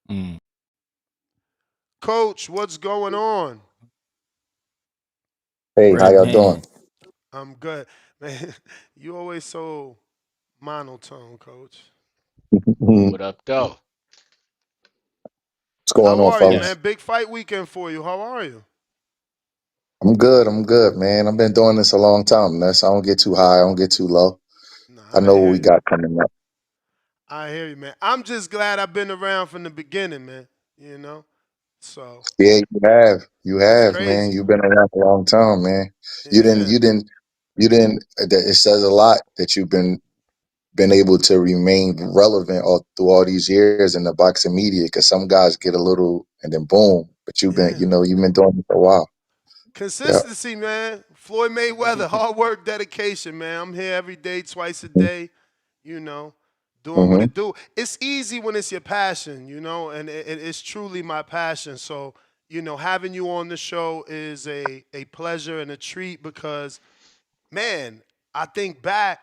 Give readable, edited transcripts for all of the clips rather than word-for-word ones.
Mm. Coach, what's going on? Hey, how y'all Breadman. doing? I'm good. Man, you always so monotone, coach. What's What up, though? going How on, are you, Yeah. fellas? man? Big fight weekend for you. How are you? I'm good. I'm good, man. I've been doing this a long time. That's I don't get too high. I don't get too low. I Nah, I know what hear we you. got coming up. I hear you, man. I'm just glad I've been around from the beginning, man. You know? So Yeah, you have. You it's have, man. crazy. You've been around a long time, man. You didn't. Yeah. You didn't. You didn't. It says a lot that you've been able to remain relevant all through all these years in the boxing media. Because some guys get a little and then boom. But you've been, Yeah. you've been doing it for a while. Yeah. Consistency, man. Floyd Mayweather, hard work, dedication, man. I'm here every day, twice a day, you know, doing what Mm-hmm. it do. It's easy when it's your passion, and it's truly my passion. So, having you on the show is a pleasure and a treat because, man, I think back,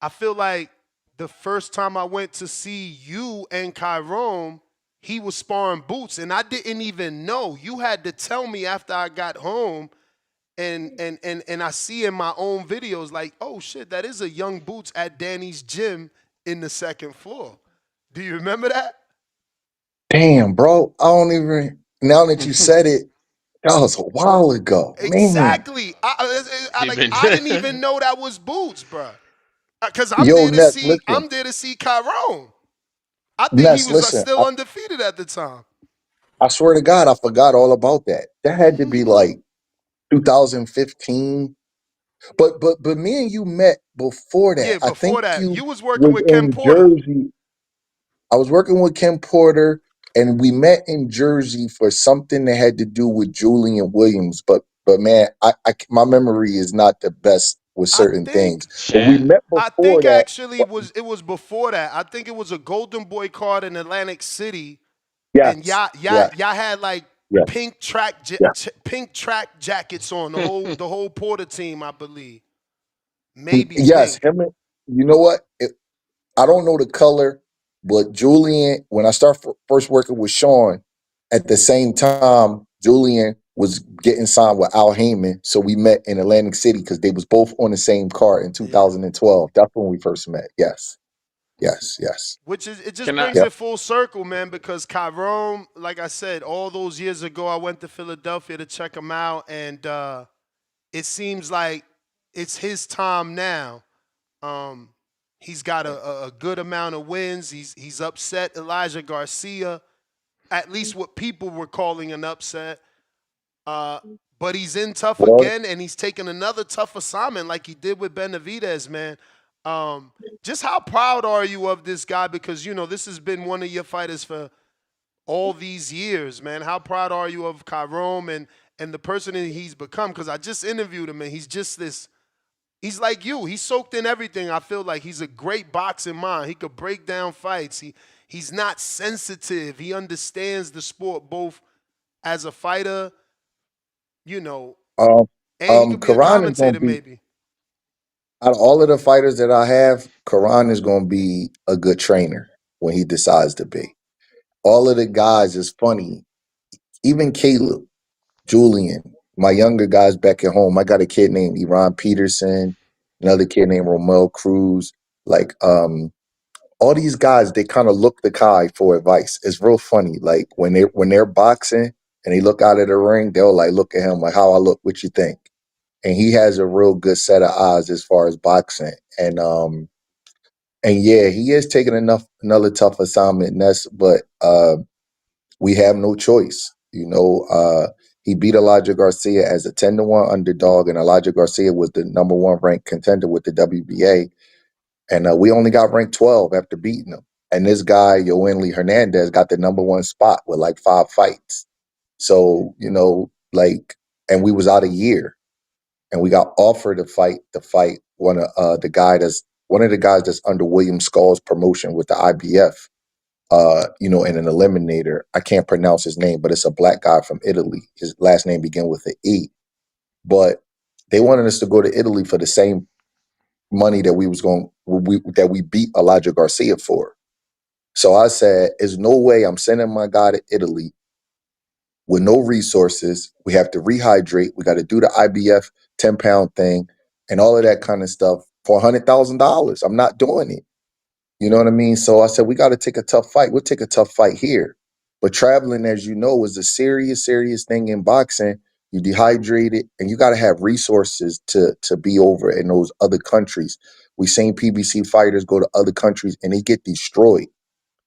I feel like the first time I went to see you and Kyrone, he was sparring boots, and I didn't even know. You had to tell me after I got home and I see in my own videos like, oh shit, that is a young Boots at Danny's gym in the second floor. Do you remember that? Damn, bro. I don't even. Now that you said it, that was a while ago, man. Exactly. I He like been. I didn't even know that was Boots, bro. Cause I'm Yo, there to Ness, see listen. I'm there to see Kyrone. I think he Ness, was listen. still undefeated at the time. I swear to God, I forgot all about that. That had to be like 2015. But me and you met before that. Yeah, I before think that, you you was working was with Ken in Porter. Jersey. I was working with Kim Porter, and we met in Jersey for something that had to do with Julian Williams. But man, my memory is not the best with I certain things. think But we Shit. met I before think that. actually it was before that. I think it was a Golden Boy card in Atlantic City and Yes, y'all yes, y'all had like yes, yes. pink track jackets on the whole Porter team, I believe. Maybe Yes, pink. him. You know what? I don't know the color, but Julian, when I first working with Sean, at the same time, Julian was getting signed with Al Heyman. So we met in Atlantic City because they was both on the same card in Yeah. 2012. That's when we first met. Yes, yes, yes. Which is it just Can I? brings Yep. it full circle, man, because Kyrone, like I said, all those years ago I went to Philadelphia to check him out and it seems like it's his time now. Um he's got a good amount of wins. He's upset Elijah Garcia, at least what people were calling an upset. Uh, but he's in tough Well, again, and he's taking another tough assignment like he did with Benavidez, man. Um, just how proud are you of this guy? Because this has been one of your fighters for all these years, man. How proud are you of Kyrone and the person that he's become? Because I just interviewed him, and he's just this. He's like you. He's soaked in everything. I feel like he's a great boxing mind. He could break down fights. He's not sensitive. He understands the sport both as a fighter, you know, um, and he could be a Karan is going to commentator be maybe. out of all of the fighters that I have. Karan is going to be a good trainer when he decides to be. All of the guys is funny. Even Caleb. Julian, my younger guys back at home. I got a kid named Iran Peterson, another kid named Romel Cruz. Like, all these guys, they kind of look the Kai for advice. It's real funny. Like when they're boxing and they look out of the ring, they'll like look at him like, "How I look? What you think?" And he has a real good set of eyes as far as boxing. And yeah, he is taking another tough assignment. And that's but we have no choice. He beat Elijah Garcia as a 10-1 underdog, and Elijah Garcia was the number one ranked contender with the WBA. And we only got ranked 12 after beating him. And this guy, Yoenli Hernandez, got the number one spot with like 5 fights. So, and we was out a year, and we got offered to fight one of the guys that's under William Skull's promotion with the IBF, in an eliminator. I can't pronounce his name, but it's a black guy from Italy. His last name began with an E. But they wanted us to go to Italy for the same money that we beat Elijah Garcia for. So I said, there's no way I'm sending my guy to Italy with no resources. We have to rehydrate. We got to do the IBF 10-pound thing and all of that kind of stuff for $100,000. I'm not doing it. You know what I mean? So I said, we got to take a tough fight. We'll take a tough fight here. But traveling, as you know, is a serious, serious thing in boxing. You dehydrated, and you got to have resources to be over in those other countries. We seen PBC fighters go to other countries and they get destroyed,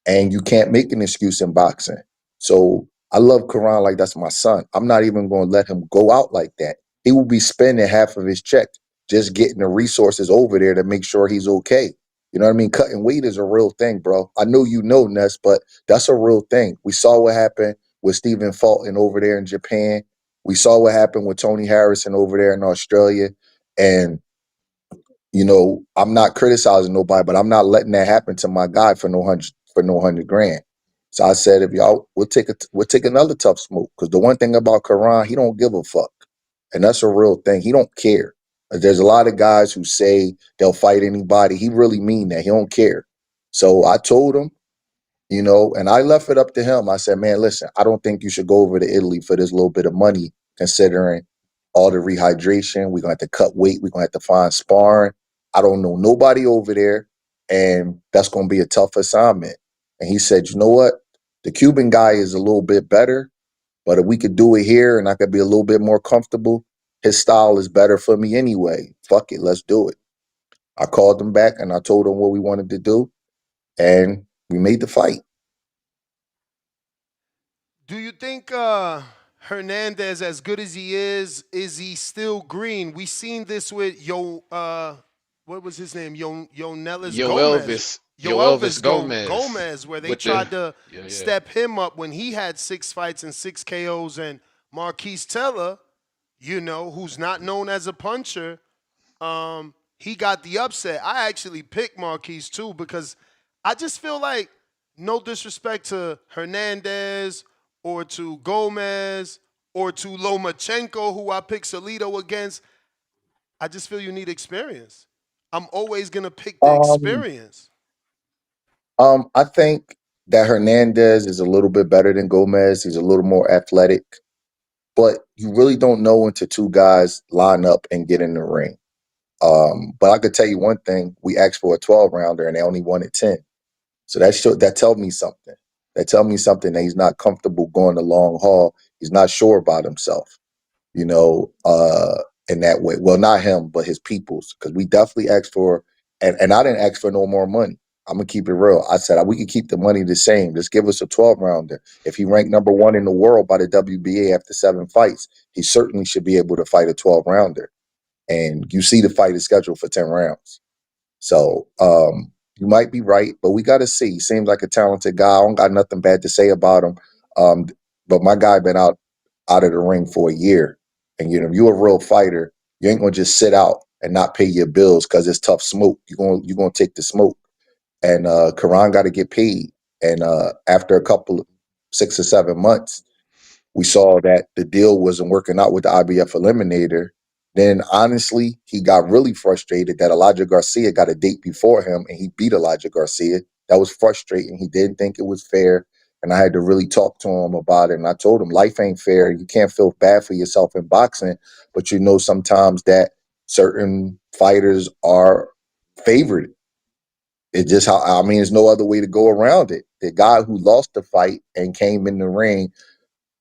and you can't make an excuse in boxing. So I love Karan like that's my son. I'm not even going to let him go out like that. He will be spending half of his check just getting the resources over there to make sure he's okay. You know what I mean? Cutting weight is a real thing, bro. I know you know, Ness, but that's a real thing. We saw what happened with Stephen Fulton over there in Japan. We saw what happened with Tony Harrison over there in Australia. And I'm not criticizing nobody, but I'm not letting that happen to my guy for no 100 grand. So I said, if y'all, we'll take another tough smoke, because the one thing about Karan, he don't give a fuck, and that's a real thing. He don't care. There's a lot of guys who say they'll fight anybody. He really mean that. He don't care. So I told him, and I left it up to him. I said, man, listen, I don't think you should go over to Italy for this little bit of money, considering all the rehydration. We're going to have to cut weight. We're going to have to find sparring. I don't know nobody over there, and that's going to be a tough assignment. And he said, you know what? The Cuban guy is a little bit better, but if we could do it here and I could be a little bit more comfortable, his style is better for me anyway. Fuck it, let's do it. I called him back and I told him what we wanted to do, and we made the fight. Do you think Hernandez, as good as he is he still green? We seen this with what was his name? Yonelis Yo Gomez. Elvis, Yo Yo Elvis Elvis Gomez Gomez, where they with the tried to yeah yeah. step him up when he had 6 fights and 6 KOs, and Marquise Teller, who's not known as a puncher, he got the upset. I actually picked Marquise too because I just feel like, no disrespect to Hernandez or to Gomez or to Lomachenko, who I picked Salido against, I just feel you need experience. I'm always gonna pick the Um, experience. I think that Hernandez is a little bit better than Gomez. He's a little more athletic, but you really don't know until two guys line up and get in the ring. But I could tell you one thing: we asked for a 12 rounder, and they only wanted 10. So that tells me something. That tells me something that he's not comfortable going the long haul. He's not sure about himself, you know, uh, in that way. Well, not him, but his peoples, because we definitely asked for, and I didn't ask for no more money. I'm gonna keep it real. I said we could keep the money the same. Just give us a 12 rounder. If he ranked number one in the world by the WBA after 7 fights, he certainly should be able to fight a 12 rounder. And you see the fight is scheduled for 10 rounds. So you might be right, but we got to see. He seems like a talented guy. I don't got nothing bad to say about him. Um, but my guy been out of the ring for a year, and if you're a real fighter, you ain't gonna just sit out and not pay your bills because it's tough smoke. You're gonna take the smoke, and Karan got to get paid. And after a couple, 6 or 7 months, we saw that the deal wasn't working out with the IBF eliminator. Then honestly, he got really frustrated that Elijah Garcia got a date before him and he beat Elijah Garcia. That was frustrating. He didn't think it was fair. And I had to really talk to him about it. And I told him life ain't fair. You can't feel bad for yourself in boxing, but sometimes that certain fighters are favored. It's just how, I mean, there's no other way to go around it. The guy who lost the fight and came in the ring,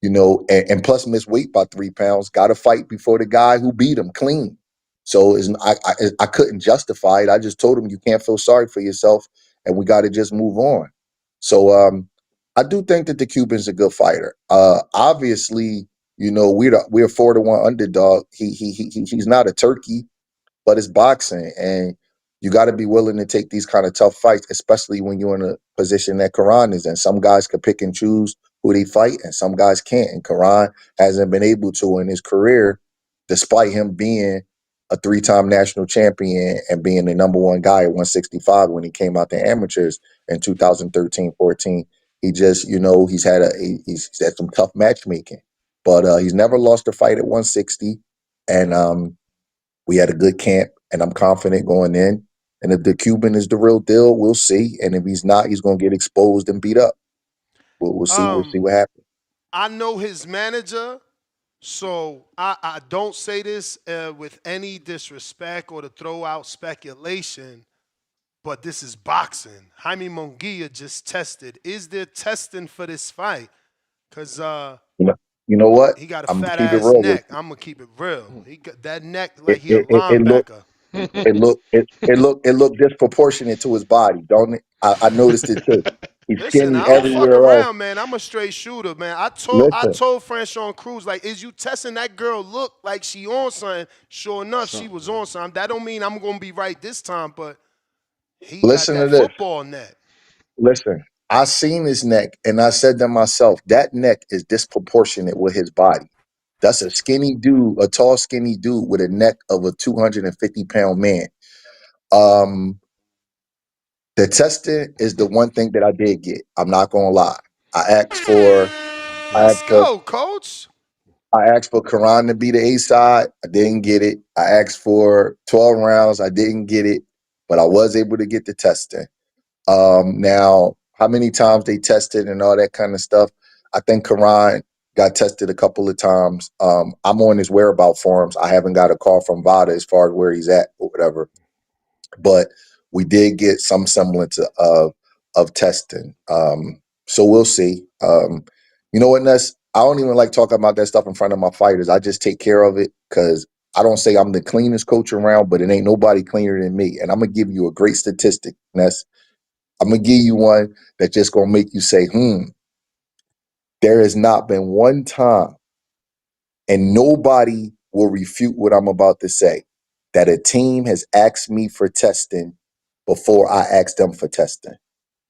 and plus missed weight by 3 pounds, got to fight before the guy who beat him clean. So I couldn't justify it. I just told him you can't feel sorry for yourself, and we got to just move on. So I do think that the Cuban's a good fighter. Obviously, we're 4-1 underdog. He's not a turkey, but it's boxing, and you got to be willing to take these kind of tough fights, especially when you're in a position that Karan is in. Some guys can pick and choose who they fight, and some guys can't. And Karan hasn't been able to in his career, despite him being a 3-time national champion and being the number one guy at 165 when he came out the amateurs in 2013-14. He just, he's had some tough matchmaking, but he's never lost a fight at 160, and we had a good camp, and I'm confident going in. And if the Cuban is the real deal, we'll see. And if he's not, he's gonna get exposed and beat up. We'll see. We'll see Um, what happens. I know his manager, so I don't say this with any disrespect or to throw out speculation, but this is boxing. Jaime Munguia just tested. Is there testing for this fight? Cause You know, you know what? he got a I'm gonna fat keep it ass real with neck. you. I'm gonna keep it real. He got that neck It like he a it it, it look linebacker. it looked disproportionate to his body, don't it? I noticed it too. He's Listen, skinny I don't fuck everywhere else. around, man. I'm a straight shooter, man. I Listen, told Franchon Cruz, like, is you testing that girl look like she on something? Sure enough, she Something, was man. on something. That don't mean I'm gonna be right this time, but he got listen to that this. football neck. Listen, I seen his neck and I said to myself, that neck is disproportionate with his body. That's a skinny dude, a tall, skinny dude with a neck of a 250-pound man. Um, the testing is the one thing that I did get. I'm not gonna lie. I asked for I Let's asked for go, coach. I asked for Karan to be the A side. I didn't get it. I asked for 12 rounds. I didn't get it, but I was able to get the testing. Now, how many times they tested and all that kind of stuff? I think Karan got tested a couple of times. I'm on his whereabout forums. I haven't got a call from Vada as far as where he's at or whatever, but we did get some semblance of testing. So we'll see. You know what, Ness? I don't even like talking about that stuff in front of my fighters. I just take care of it because I don't say I'm the cleanest coach around, but it ain't nobody cleaner than me. And I'm gonna give you a great statistic, Ness. I'm gonna give you one that's just gonna make you say, there has not been one time, and nobody will refute what I'm about to say, that a team has asked me for testing before I asked them for testing.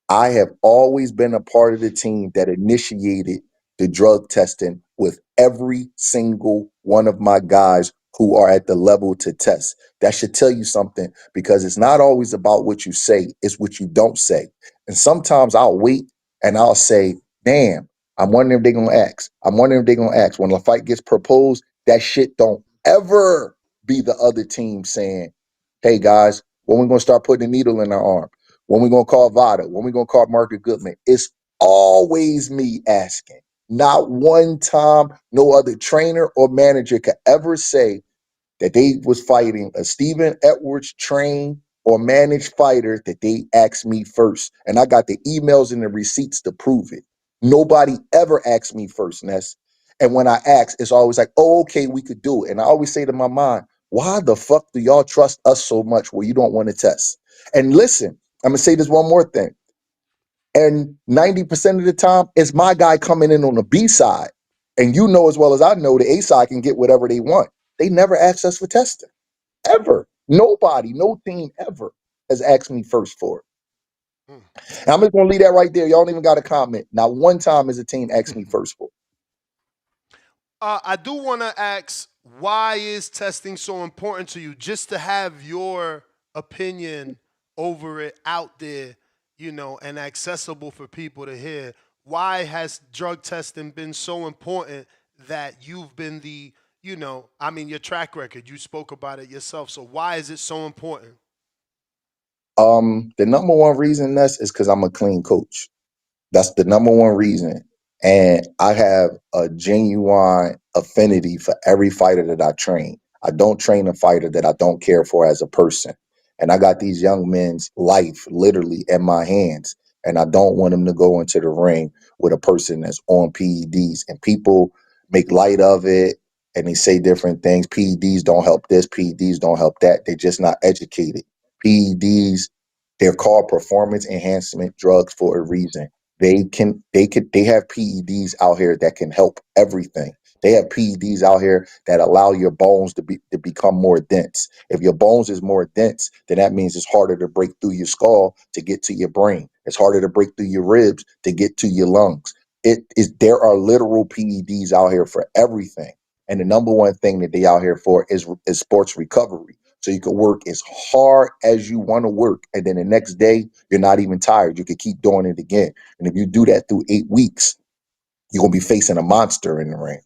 I have always been a part of the team that initiated the drug testing with every single one of my guys who are at the level to test. That should tell you something because it's not always about what you say, it's what you don't say. And sometimes I'll wait and I'll say, damn, I'm wondering if they're going to ask. I'm wondering if they're going to ask. When the fight gets proposed, that shit don't ever be the other team saying, hey guys, when we going to start putting a needle in our arm? When we gonna call Vada? When we gonna call Margaret Goodman? It's always me asking. Not one time, no other trainer or manager could ever say that they was fighting a Stephen Edwards trained or managed fighter that they asked me first. And I got the emails and the receipts to prove it. Nobody ever asked me first, Ness. And when I ask, it's always like, oh, okay, we could do it. And I always say to my mind, why the fuck do y'all trust us so much where you don't want to test? And listen, I'm gonna say this one more thing. And 90% of the time, it's my guy coming in on the B side. And you know as well as I know the A side can get whatever they want. They never asked us for testing. Ever. Nobody, no team ever has asked me first for it. Hmm. And I'm just gonna leave that right there. Y'all don't even got a comment. Not one time has a team asked me first for I do want to ask, why is testing so important to you? Just to have your opinion over it out there, and accessible for people to hear. Why has drug testing been so important that you've been your track record, you spoke about it yourself. So why is it so important? it. The number one reason that's is because I'm a clean coach. That's the number one reason. And I have a genuine affinity for every fighter that I train. I don't train a fighter that I don't care for as a person. And I got these young men's life literally in my hands. And I don't want them to go into the ring with a person that's on PEDs. And people make light of it and they say different things. PEDs don't help this, PEDs don't help that. They're just not educated. PEDs, they're called performance enhancement drugs for a reason. They have PEDs out here that can help everything. They have PEDs out here that allow your bones to become more dense. If your bones is more dense, then that means it's harder to break through your skull to get to your brain. It's harder to break through your ribs to get to your lungs. There are literal PEDs out here for everything. And the number one thing that they out here for is sports recovery. So you can work as hard as you want to work. And then the next day, you're not even tired. You can keep doing it again. And if you do that through 8 weeks, you're going to be facing a monster in the ring.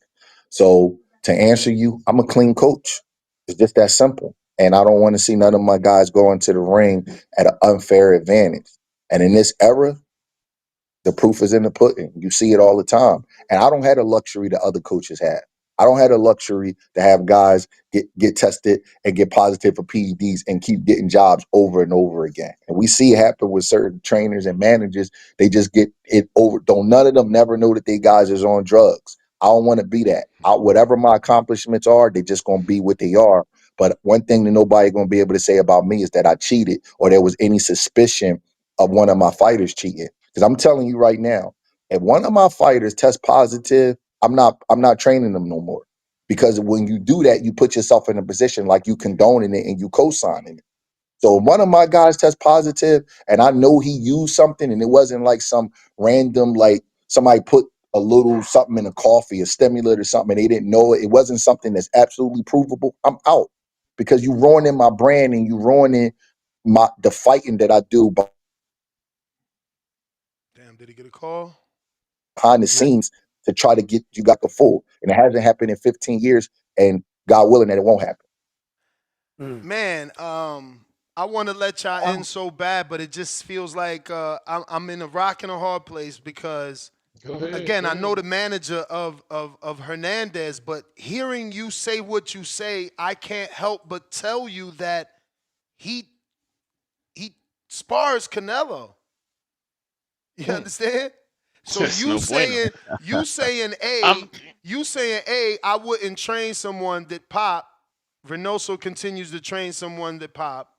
So to answer you, I'm a clean coach. It's just that simple. And I don't want to see none of my guys go into the ring at an unfair advantage. And in this era, the proof is in the pudding. You see it all the time. And I don't have the luxury that other coaches have. I don't have the luxury to have guys get tested and get positive for PEDs and keep getting jobs over and over again. And we see it happen with certain trainers and managers. They just get it over. Don't none of them never know that they guys is on drugs. I don't want to be that. Whatever my accomplishments are, they just gonna be what they are. But one thing that nobody gonna be able to say about me is that I cheated or there was any suspicion of one of my fighters cheating. Because I'm telling you right now, if one of my fighters tests positive, I'm not training them no more. Because when you do that, you put yourself in a position like you condoning it and you co-signing it. So if one of my guys tests positive and I know he used something and it wasn't like some random, like somebody put a little something in a coffee, a stimulant or something, and they didn't know it, it wasn't something that's absolutely provable, I'm out. Because you ruining my brand and you ruining the fighting that I do Damn, did he get a call? behind the Not, scenes to try to get you got the full. And it hasn't happened in 15 years, and God willing that it won't happen. mm. Man, I want to let y'all in so bad, but it just feels like I'm in a rock and a hard place because Go ahead, again, go I know ahead. the manager of Hernandez, but hearing you say what you say, I can't help but tell you that he he spars Canelo. You Hmm. understand? So That's no bueno. you saying I'm A, I wouldn't train someone that pop. Reynoso continues to train someone that pop.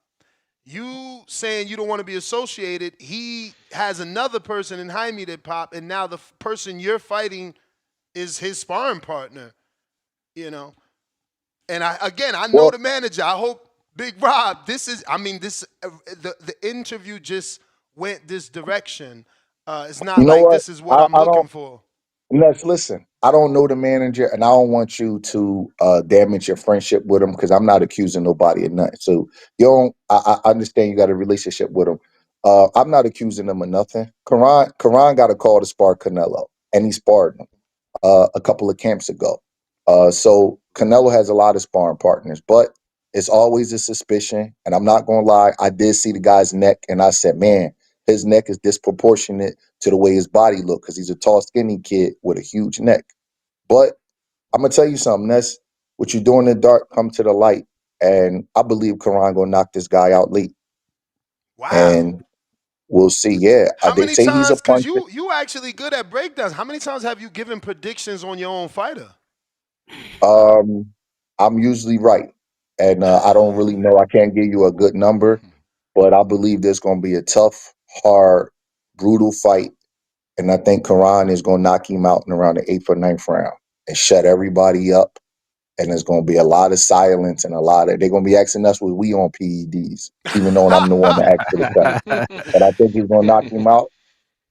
You saying you don't want to be associated. He has another person in Jaime that pop, and now the person you're fighting is his sparring partner. You know, and I know Well, the manager. I hope Big Rob. This is. I mean, this the interview just went this direction. It's you not know like what? this is what I'm I don't. looking for. Let's listen. I don't know the manager, and I don't want you to damage your friendship with him because I'm not accusing nobody of nothing. So you don't. I understand you got a relationship with him. I'm not accusing him of nothing. Karan got a call to spar Canelo, and he sparred him a couple of camps ago. So Canelo has a lot of sparring partners, but it's always a suspicion. And I'm not gonna lie, I did see the guy's neck, and I said, man, his neck is disproportionate to the way his body look because he's a tall, skinny kid with a huge neck. But I'm gonna tell you something. That's what you do in the dark, come to the light. And I believe Karan gonna knock this guy out late, Wow. and we'll see. Yeah, How they many say he's a times? Cause puncher. you actually good at breakdowns. How many times have you given predictions on your own fighter? Um, I'm usually right, and I don't really know. I can't give you a good number, but I believe there's going to be a tough, hard, brutal fight, and I think Karan is going to knock him out in around the eighth or ninth round and shut everybody up. And there's going to be a lot of silence and a lot of they're going to be asking us what we on PEDs, even though I'm the one that asked for the test. But I think he's going to knock him out.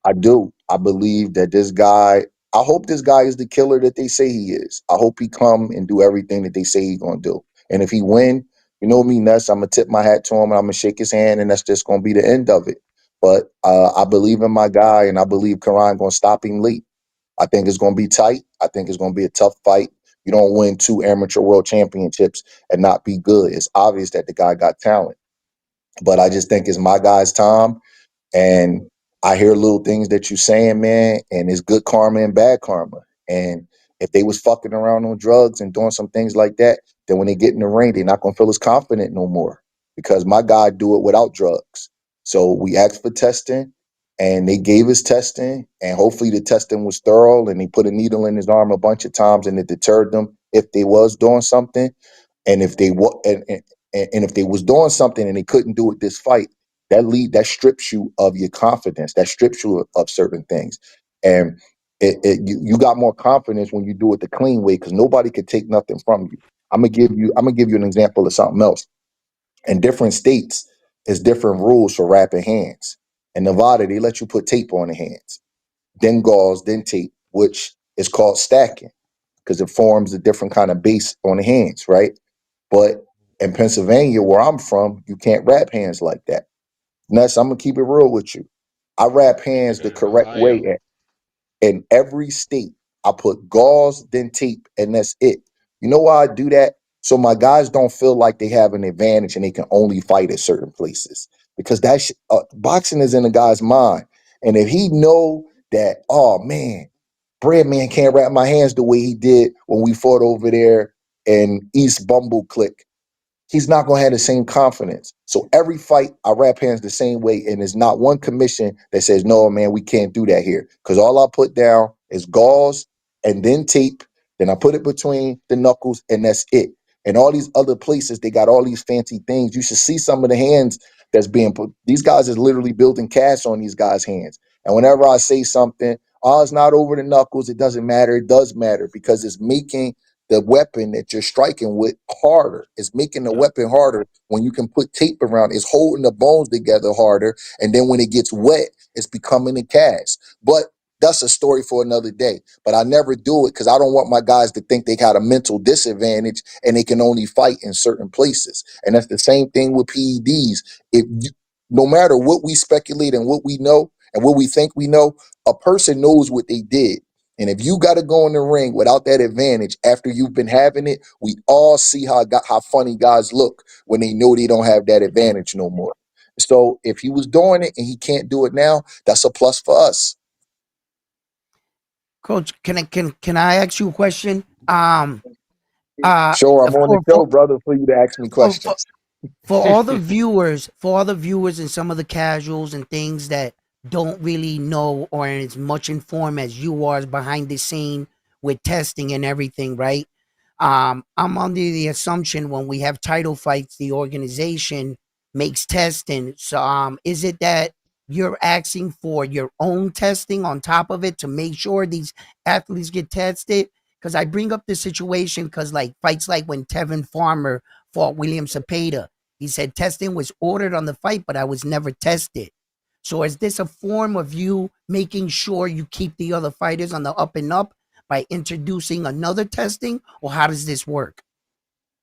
I do. I believe that this guy. I hope this guy is the killer that they say he is. I hope he come and do everything that they say he's gonna do. And if he win, you know me, Ness. I'm gonna tip my hat to him and I'm gonna shake his hand, and that's just gonna be the end of it. But I believe in my guy, and I believe Karan gonna stop him late. I think it's gonna be tight. I think it's gonna be a tough fight. You don't win 2 amateur world championships and not be good. It's obvious that the guy got talent. But I just think it's my guy's time. And I hear little things that you saying, man, and it's good karma and bad karma. And if they was fucking around on drugs and doing some things like that, then when they get in the ring, they're not gonna feel as confident no more. Because my guy do it without drugs. So we asked for testing and they gave us testing, and hopefully the testing was thorough and they put a needle in his arm a bunch of times and it deterred them if they was doing something. And if they and if they was doing something and they couldn't do it this fight, that strips you of your confidence. That strips you of certain things, and you got more confidence when you do it the clean way because nobody could take nothing from you. I'm gonna give you an example of something else. In different states, there's different rules for wrapping hands. In Nevada, they let you put tape on the hands, then gauze, then tape, which is called stacking because it forms a different kind of base on the hands, right? But in Pennsylvania, where I'm from, you can't wrap hands like that. Ness, I'm gonna keep it real with you. I wrap hands the Okay, correct way Ohio. in every state. I put gauze, then tape, and that's it. You know why I do that? So my guys don't feel like they have an advantage and they can only fight at certain places because boxing is in a guy's mind. And if he know that, oh man, Breadman can't wrap my hands the way he did when we fought over there in East Bumble Click, he's not going to have the same confidence. So every fight, I wrap hands the same way, and there's not one commission that says, no, man, we can't do that here. Because all I put down is gauze and then tape. Then I put it between the knuckles, and that's it. And all these other places, they got all these fancy things. You should see some of the hands that's being put. These guys is literally building cash on these guys' hands. And whenever I say something, oh, it's not over the knuckles, it doesn't matter. It does matter because it's making the weapon that you're striking with harder. It's making the Yep. weapon harder when you can put tape around. It's holding the bones together harder. And then when it gets wet, it's becoming a cast. But that's a story for another day. But I never do it because I don't want my guys to think they got a mental disadvantage and they can only fight in certain places. And that's the same thing with PEDs. If you, no matter what we speculate and what we know and what we think we know, a person knows what they did. And if you got to go in the ring without that advantage after you've been having it, we all see how funny guys look when they know they don't have that advantage no more. So if he was doing it and he can't do it now, that's a plus for us. Coach, can I ask you a question? Uh, Sure, I'm on the for show, brother, for you to ask me for for, questions. for all the viewers and some of the casuals and things that don't really know or as much informed as you are behind the scene with testing and everything, right? I'm under the assumption when we have title fights, the organization makes testing. So, is it that you're asking for your own testing on top of it to make sure these athletes get tested? Because I bring up the situation because, like, fights like when Tevin Farmer fought William Cepeda, he said testing was ordered on the fight, but I was never tested. So, is this a form of you making sure you keep the other fighters on the up and up by introducing another testing, or how does this work?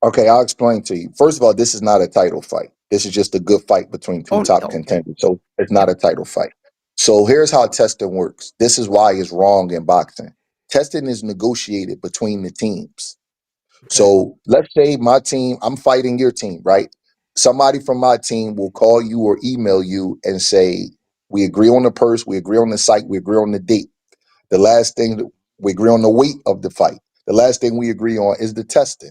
Okay, I'll explain to you. First of all, this is not a title fight. This is just a good fight between two Oh, top okay. contenders. So it's not Yep. a title fight. So here's how testing works. This is why it's wrong in boxing. Testing is negotiated between the teams. Okay. So let's say my team, I'm fighting your team, right? Somebody from my team will call you or email you and say, we agree on the purse, we agree on the site, we agree on the date. The last thing that we agree on the weight of the fight. The last thing we agree on is the testing.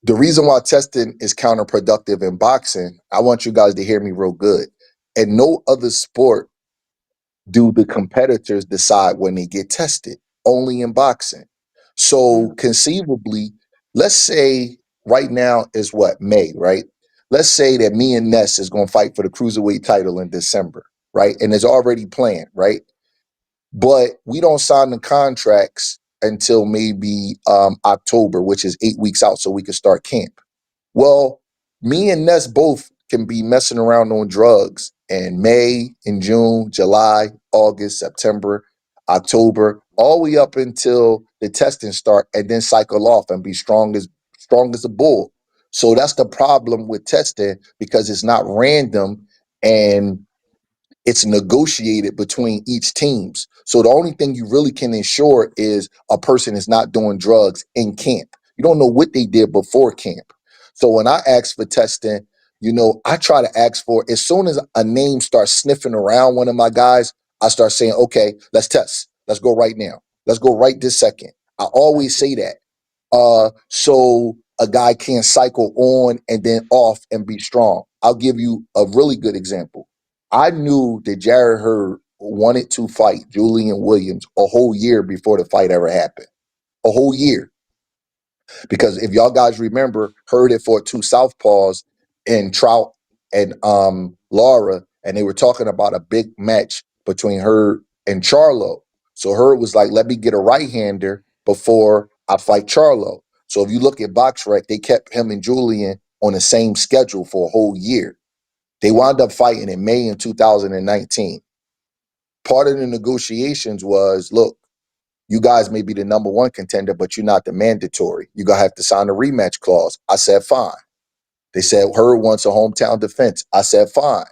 The reason why testing is counterproductive in boxing, I want you guys to hear me real good. In no other sport do the competitors decide when they get tested, only in boxing. So Mm, conceivably, let's say right now is what, May, right? Let's say that me and Ness is going to fight for the cruiserweight title in December, right? And it's already planned, right? But we don't sign the contracts until maybe October, which is 8 weeks out, so we can start camp. Well, me and Ness both can be messing around on drugs in May, in June, July, August, September, October, all the way up until the testing start, and then cycle off and be strong as a bull. So that's the problem with testing because it's not random and it's negotiated between each teams. So the only thing you really can ensure is a person is not doing drugs in camp. You don't know what they did before camp. So when I ask for testing, I try to ask for as soon as a name starts sniffing around one of my guys, I start saying, okay, let's test. Let's go right now. Let's go right this second. I I always see. say that. So a guy can't cycle on and then off and be strong. I'll give you a really good example. I knew that Jared Hurd wanted to fight Julian Williams a whole year before the fight ever happened. A whole year. Because if y'all guys remember, Hurd had fought two Southpaws in Trout and Laura, and they were talking about a big match between Hurd and Charlo. So Hurd was like, let me get a right-hander before I fight Charlo. So if you look at BoxRec, they kept him and Julian on the same schedule for a whole year. They wound up fighting in May in 2019. Part of the negotiations was, look, you guys may be the number one contender, but you're not the mandatory. You're going to have to sign a rematch clause. I said, fine. They said, Hurd wants a hometown defense. I said, fine.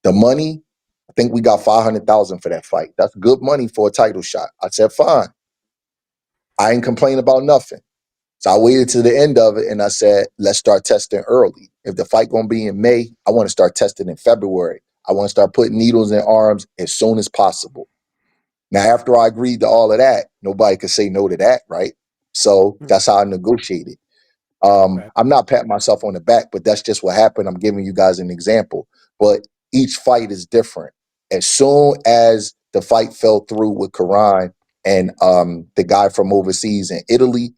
The money, I think we got 500,000 for that fight. That's good money for a title shot. I said, fine. I ain't complaining about nothing. So I waited to the end of it and I said, let's start testing early. If the fight gonna be in May, I want to start testing in February. I want to start putting needles in arms as soon as possible. Now, after I agreed to all of that, nobody could say no to that, right? So that's how I negotiated. Right. I'm not patting myself on the back, but that's just what happened. I'm giving you guys an example. But each fight is different. As soon as the fight fell through with Karan and the guy from overseas in Italy,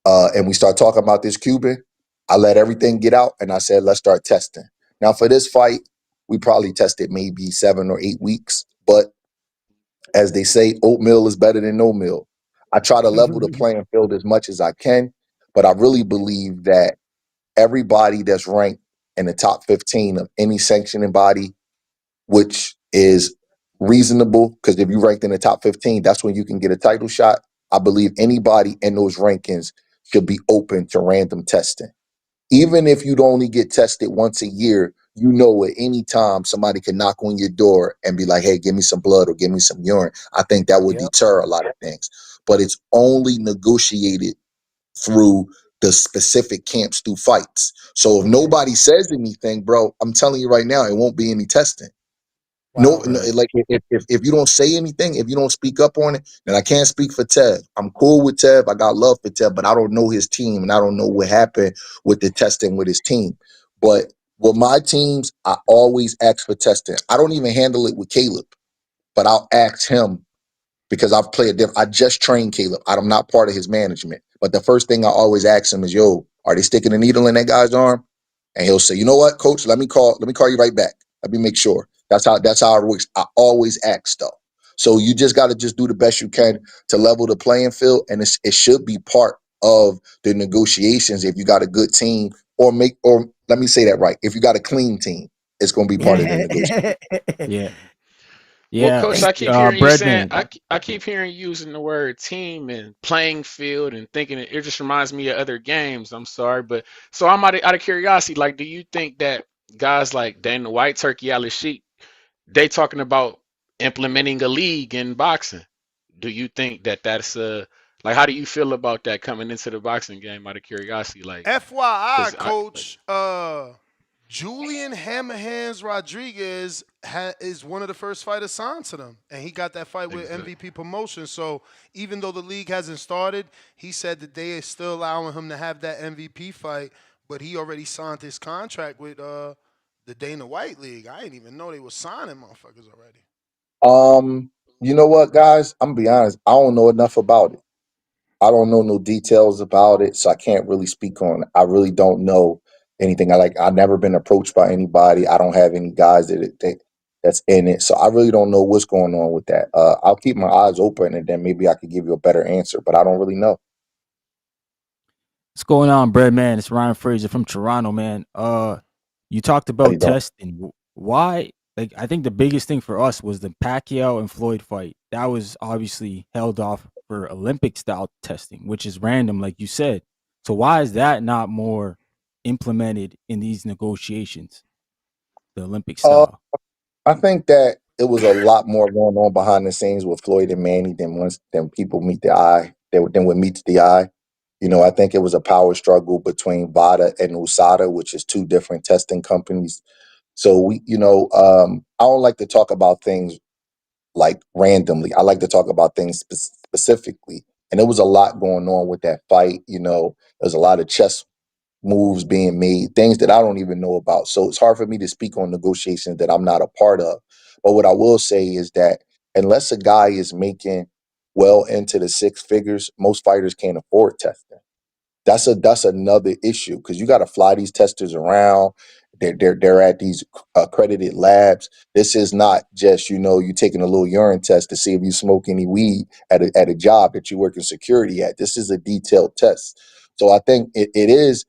and we start talking about this Cuban, I let everything get out and I said, let's start testing. Now, for this fight, we probably tested maybe 7 or 8 weeks, but as they say, oatmeal is better than no meal. I try to level the playing field as much as I can, but I really believe that everybody that's ranked in the top 15 of any sanctioning body, which is reasonable, because if you ranked in the top 15, that's when you can get a title shot. I believe anybody in those rankings should be open to random testing. Even if you'd only get tested once a year, you know at any time somebody can knock on your door and be like, hey, give me some blood or give me some urine. I think that would Yep. deter a lot of things. But it's only negotiated through the specific camps through fights. So if Okay. nobody says anything, bro, I'm telling you right now, it won't be any testing. No, Wow. no, Right. like if you don't say anything, if you don't speak up on it, then I can't speak for Tev. I'm cool with Tev. I got love for Tev, but I don't know his team and I don't know what happened with the testing with his team. But with my teams, I always ask for testing. I don't even handle it with Caleb, but I'll ask him because I've played different. I just trained Caleb. I'm not part of his management. But the first thing I always ask him is, yo, are they sticking a needle in that guy's arm? And he'll say, you know what, coach, let me call you right back. Let me make sure. That's how it works. I always ask though. So you just got to just do the best you can to level the playing field. And it should be part of the negotiations if you got a good team or let me say that right. If you got a clean team, it's going to be part of the negotiation. Yeah. Well, Yeah. coach, I keep hearing you saying Breadman. I keep hearing you using the word team and playing field and thinking it just reminds me of other games. I'm sorry, but so I'm out of curiosity, like, do you think that guys like Dana White, Turkey Al Sheik, they talking about implementing a league in boxing? Do you think that that's like how do you feel about that coming into the boxing game out of curiosity, like FYI, because I like coach, Julian Hammerhands Rodriguez is one of the first fighters signed to them, and he got that fight with exactly. MVP Promotion. So even though the league hasn't started, he said that they are still allowing him to have that MVP fight, but he already signed his contract with the Dana White League. I didn't even know they were signing motherfuckers already. You know what, guys? I'm gonna be honest. I don't know enough about it. I don't know no details about it, so I can't really speak on it. I really don't know anything. I've never been approached by anybody. I don't have any guys that's in it, so I really don't know what's going on with that. I'll keep my eyes open, and then maybe I could give you a better answer, but I don't really know. What's going on, Breadman? It's Ryan Fraser from Toronto, man. You talked How you about doing? testing. Why? Like, I think the biggest thing for us was the Pacquiao and Floyd fight. That was obviously held off for Olympic style testing, which is random, like you said. So why is that not more implemented in these negotiations? The Olympic Uh, style. I think that it was a lot more going on behind the scenes with Floyd and Manny than people meet the eye than what meets the eye. You know, I think it was a power struggle between Vada and USADA, which is two different testing companies. So I don't like to talk about things like randomly. I like to talk about things specifically. And there was a lot going on with that fight. You know, there's a lot of chess moves being made, things that I don't even know about. So it's hard for me to speak on negotiations that I'm not a part of. But what I will say is that unless a guy is making well into the six figures, most fighters can't afford testing. That's another issue because you got to fly these testers around. They're at these accredited labs. This is not just you taking a little urine test to see if you smoke any weed at a job that you work in security at. This is a detailed test. So I think it is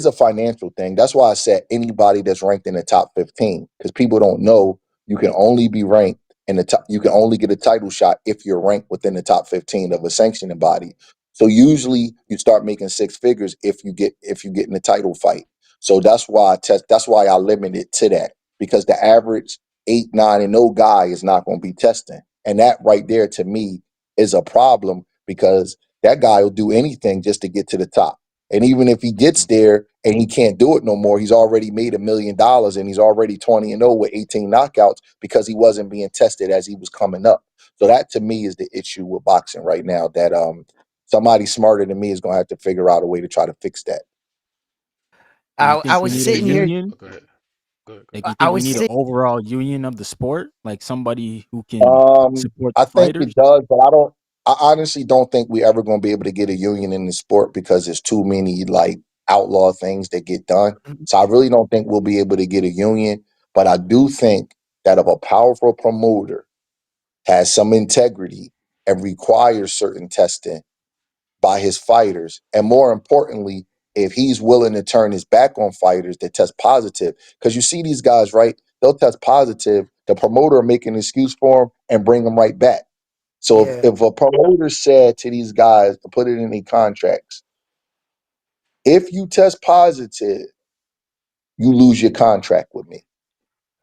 a financial thing. That's why I said anybody that's ranked in the top 15, because people don't know you can only be ranked in the top. You can only get a title shot if you're ranked within the top 15 of a sanctioning body. So usually you start making six figures if you get in a title fight. So that's why I test. That's why I limit it to that because the average 8, 9, and 0 guy is not going to be testing, and that right there to me is a problem because that guy will do anything just to get to the top. And even if he gets there and he can't do it no more, he's already made $1 million and he's already 20-0 with 18 knockouts because he wasn't being tested as he was coming up. So that to me is the issue with boxing right now, that somebody smarter than me is going to have to figure out a way to try to fix that. Do you I think we was need a sitting here. union? Oh, go ahead. Go ahead. Go Like, ahead. you I think we was need an sitting. overall union of the sport? Like somebody who can support I the think fighters? it does, but I honestly don't think we ever going to be able to get a union in the sport because there's too many like outlaw things that get done. So I really don't think we'll be able to get a union. But I do think that if a powerful promoter has some integrity and requires certain testing by his fighters, and more importantly, if he's willing to turn his back on fighters that test positive, because you see these guys, right? They'll test positive, the promoter will make an excuse for them and bring them right back. So Yeah. if a promoter said to these guys to put it in their contracts, if you test positive, you lose your contract with me.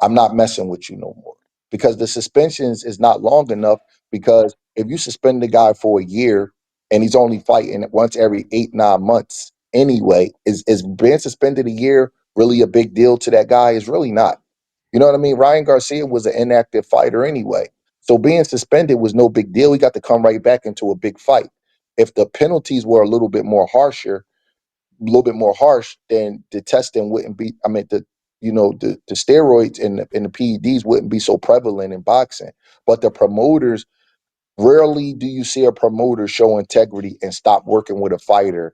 I'm not messing with you no more, because the suspensions is not long enough. Because if you suspend the guy for a year and he's only fighting once every 8-9 months anyway, is being suspended a year really a big deal to that guy? Is really not. You know what I mean? Ryan Garcia was an inactive fighter anyway, so being suspended was no big deal. He got to come right back into a big fight. If the penalties were a little bit more harsher, a little bit more harsh, then the testing wouldn't be. I mean, the steroids and the PEDs wouldn't be so prevalent in boxing. But the promoters, rarely do you see a promoter show integrity and stop working with a fighter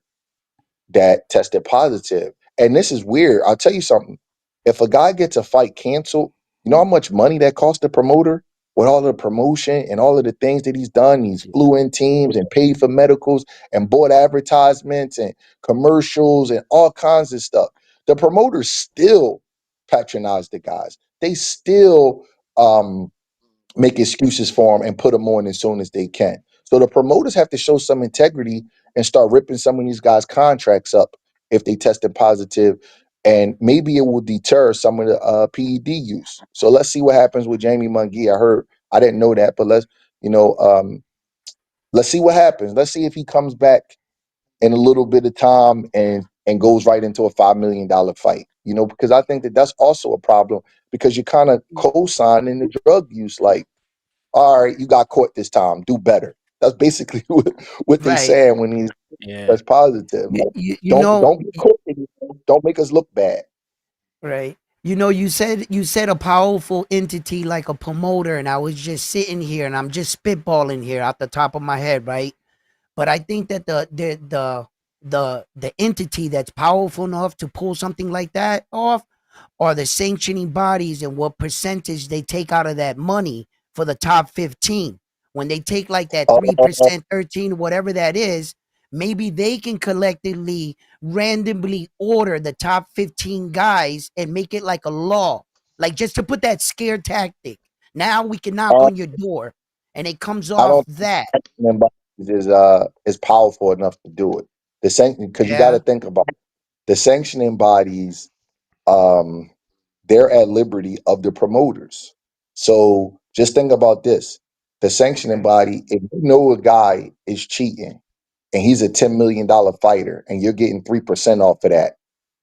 that tested positive. And this is weird. I'll tell you something. If a guy gets a fight canceled, you know how much money that costs the promoter with all the promotion and all of the things that he's done? He's Yeah. flew in teams and paid for medicals and bought advertisements and commercials and all kinds of stuff. The promoters still patronize the guys. They still make excuses for them and put them on as soon as they can. So the promoters have to show some integrity and start ripping some of these guys' contracts up if they tested positive, and maybe it will deter some of the PED use. So let's see what happens with Jamie Munguia. I didn't know that, but you know, let's see what happens. Let's see if he comes back in a little bit of time and goes right into a $5 million fight. You know, because I think that that's also a problem, because you're kind of co-signing the drug use. Like, all right, you got caught this time, do better. That's basically what they Right. saying when he's Yeah. that's positive. You, Like, you, you don't know. don't get caught anymore. Don't make us look bad. Right. You know, you said a powerful entity like a promoter, and I was just sitting here and I'm just spitballing here out the top of my head, right? But I think that the entity that's powerful enough to pull something like that off are the sanctioning bodies, and what percentage they take out of that money for the top 15. When they take like that Uh, 3%, 13, whatever that is, maybe they can collectively randomly order the top 15 guys and make it like a law. Like, just to put that scare tactic. Now we can knock uh, on your door, and it comes I off don't think that. sanctioning bodies is powerful enough to do it. The sanction, because you got to Yeah. think about it. The sanctioning bodies. Um, they're at liberty of the promoters. So just think about this: the sanctioning Okay. body. If you know a guy is cheating and he's a $10 million fighter, and you're getting 3% off of that,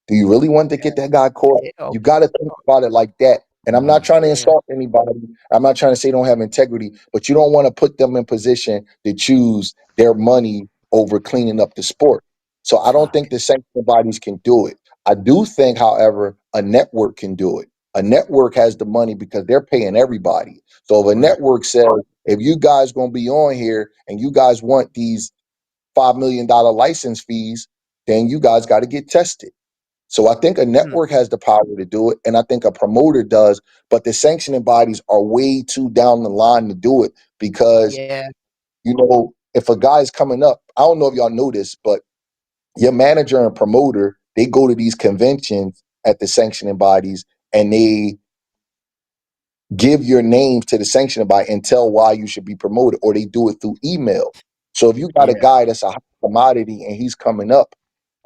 do you really want to get that guy caught? Yeah. You Okay. got to think about it like that. And I'm not trying to Yeah. insult anybody. I'm not trying to say they don't have integrity, but you don't want to put them in position to choose their money over cleaning up the sport. So I don't Fuck. think the sanctioning bodies can do it. I do think, however, a network can do it. A network has the money because they're paying everybody. So if a Right. network says, if you guys going to be on here and you guys want these $5 million license fees, then you guys got to get tested. So I think a Hmm. network has the power to do it, and I think a promoter does, but the sanctioning bodies are way too down the line to do it, because, Yeah. if a guy's coming up, I don't know if y'all know this, but your manager and promoter, they go to these conventions at the sanctioning bodies, and they give your names to the sanctioning body and tell why you should be promoted, or they do it through email. So if you got a Yeah. guy that's a hot commodity and he's coming up,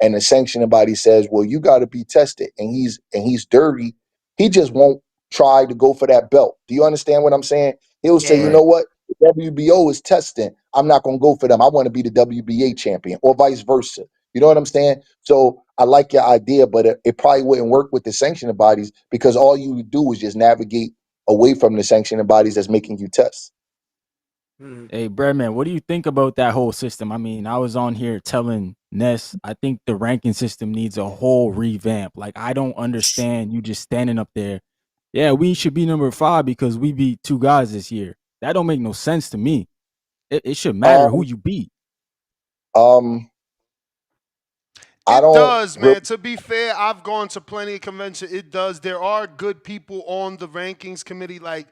and the sanctioning body says, well, you got to be tested, and he's dirty, he just won't try to go for that belt. Do you understand what I'm saying? He'll say, you Yeah. know Right. what? The WBO is testing. I'm not going to go for them. I want to be the WBA champion, or vice versa. You know what I'm saying? So I like your idea, but it probably wouldn't work with the sanctioning bodies, because all you do is just navigate away from the sanctioning bodies that's making you test. Hey, Breadman, what do you think about that whole system? I mean, I was on here telling Ness, I think the ranking system needs a whole revamp. Like, I don't understand you just standing up there. Yeah, we should be number 5 because we beat 2 guys this year. That don't make no sense to me. It should matter who you beat. I It don't does, really, man. To be fair, I've gone to plenty of conventions. It does. There are good people on the rankings committee, like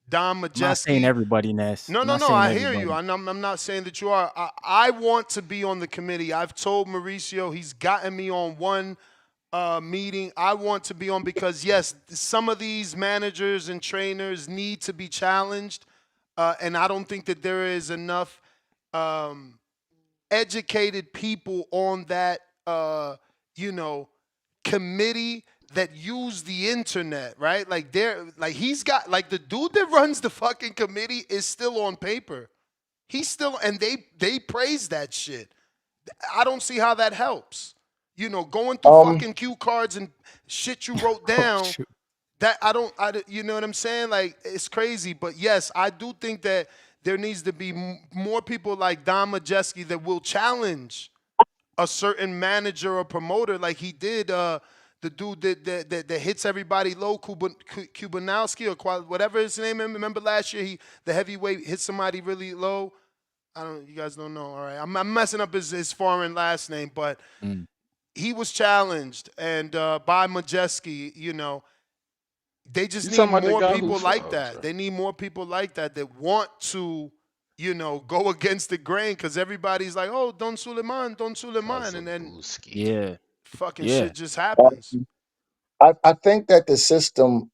Don I'm not saying Majeski. everybody, Ness. No, I'm no, not no. saying I hear you. everybody. I'm not saying that you are. I want to be on the committee. I've told Mauricio, he's gotten me on one meeting. I want to be on because, yes, some of these managers and trainers need to be challenged. And I don't think that there is enough educated people on that, you know, committee that use the internet, right? Like he's got, like, the dude that runs the fucking committee is still on paper. He's still, and they praise that shit. I don't see how that helps. You know, going through fucking cue cards and shit you wrote Oh, down. shoot. That you know what I'm saying? Like, it's crazy. But yes, I do think that there needs to be more people like Don Majeski that will challenge a certain manager or promoter, like he did. The dude that hits everybody low, Kubanowski or whatever his name is. Remember last year, the heavyweight hit somebody really low. You guys don't know. All right, I'm messing up his foreign last name, but he was challenged and by Majeski. You know, they just You need talking about the more guy people who's like oh, that. sorry. They need more people like that want to, you know, go against the grain, because everybody's like, oh, Don Suleiman, and then Kazabuski. Yeah. fucking Yeah. shit just happens. I think that the system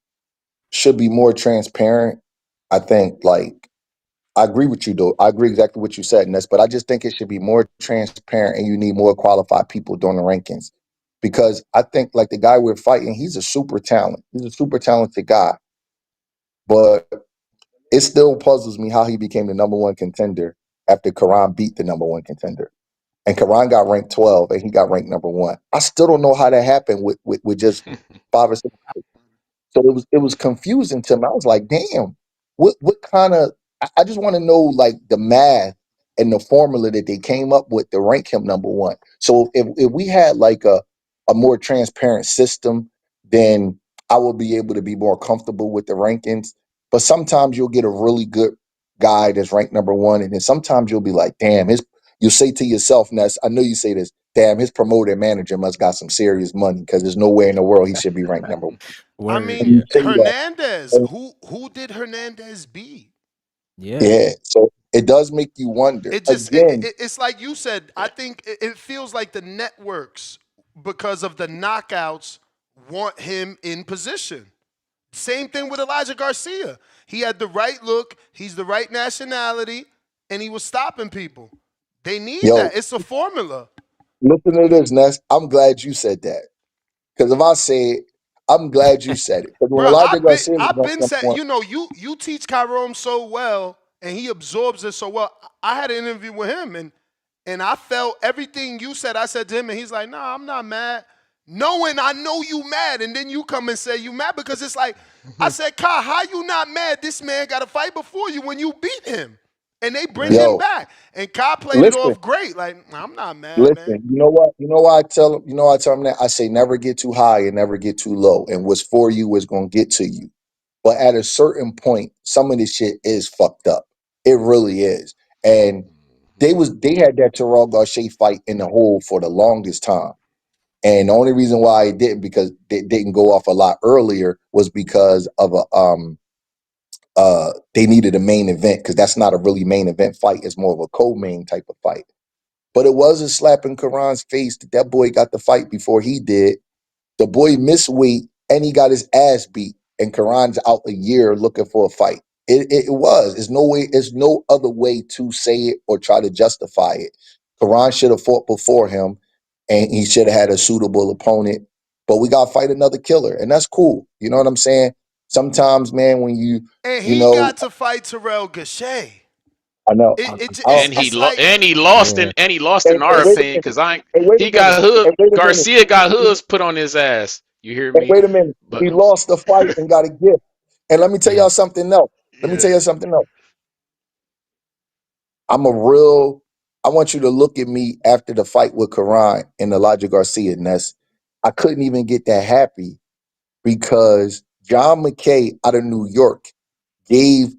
should be more transparent. I think, like, I agree with you, though. I agree exactly what you said, Ness, but I just think it should be more transparent, and you need more qualified people doing the rankings. Because I think, like, the guy we're fighting, he's a super talent. He's a super talented guy. But it still puzzles me how he became the number 1 contender after Karan beat the number 1 contender. And Karan got ranked 12 and he got ranked number 1. I still don't know how that happened with just 5 or 6. So it was confusing to me. I was like, damn, what kind of, I just want to know, like, the math and the formula that they came up with to rank him number 1. So if we had, like, a more transparent system, then I will be able to be more comfortable with the rankings. But sometimes you'll get a really good guy that's ranked number 1, and then sometimes you'll be like, damn, you'll say to yourself, Ness, I know you say this, damn, his promoter and manager must got some serious money, because there's nowhere in the world he should be ranked number 1. I Word. And you mean, Yeah. say that. Hernandez. And Who did Hernandez beat? Yeah. yeah, so it does make you wonder. It just Again, it's like you said. I think it feels like the networks, because of the knockouts, want him in position. Same thing with Elijah Garcia. He had the right look. He's the right nationality, and he was stopping people. They need yo, that. It's a formula. listen to this, Ness. I'm glad you said that. Because if I say it, I'm glad you said it. Because when Bro, Elijah Garcia was I've ranked been number saying, 1, you know, you teach Kyrone so well and he absorbs it so well. I had an interview with him and I felt everything you said. I said to him and he's like, "Nah, I'm not mad." Knowing I know you mad, and then you come and say you mad, because it's like, I said, Kai, how you not mad? This man got a fight before you when you beat him. And they bring him yo, back. And Kai played it listen, off great. Like, I'm not mad, listen. man. You know what? You know why I tell him? You know why I tell him that? I say never get too high and never get too low. And what's for you is gonna get to you. But at a certain point, some of this shit is fucked up. It really is. And they had that Terrell Gausha fight in the hole for the longest time. And the only reason why it didn't, because it didn't go off a lot earlier, was because of they needed a main event, because that's not a really main event fight. It's more of a co-main type of fight. But it was a slap in Karan's face that boy got the fight before he did. The boy missed weight and he got his ass beat, and Karan's out a year looking for a fight. It was. There's no way. There's no other way to say it or try to justify it. Karan should have fought before him, and he should have had a suitable opponent. But we got to fight another killer, and that's cool. You know what I'm saying? Sometimes, man, when And you he know, got to fight Terrell Gausha. I know. I'll, It's like And he lost Yeah. in hey, our wait a opinion minute. because I ain't, Hey, wait a he minute. got hood Hey, wait a minute. Garcia got hoods put on his ass. You hear Hey, me? wait a minute. But He lost the fight and got a gift. And let me tell Yeah. y'all something else. Let me yeah. tell you something else. I'm a real. I want you to look at me after the fight with Karan and Elijah Garcia, Ness. I couldn't even get that happy because John McKay out of New York gave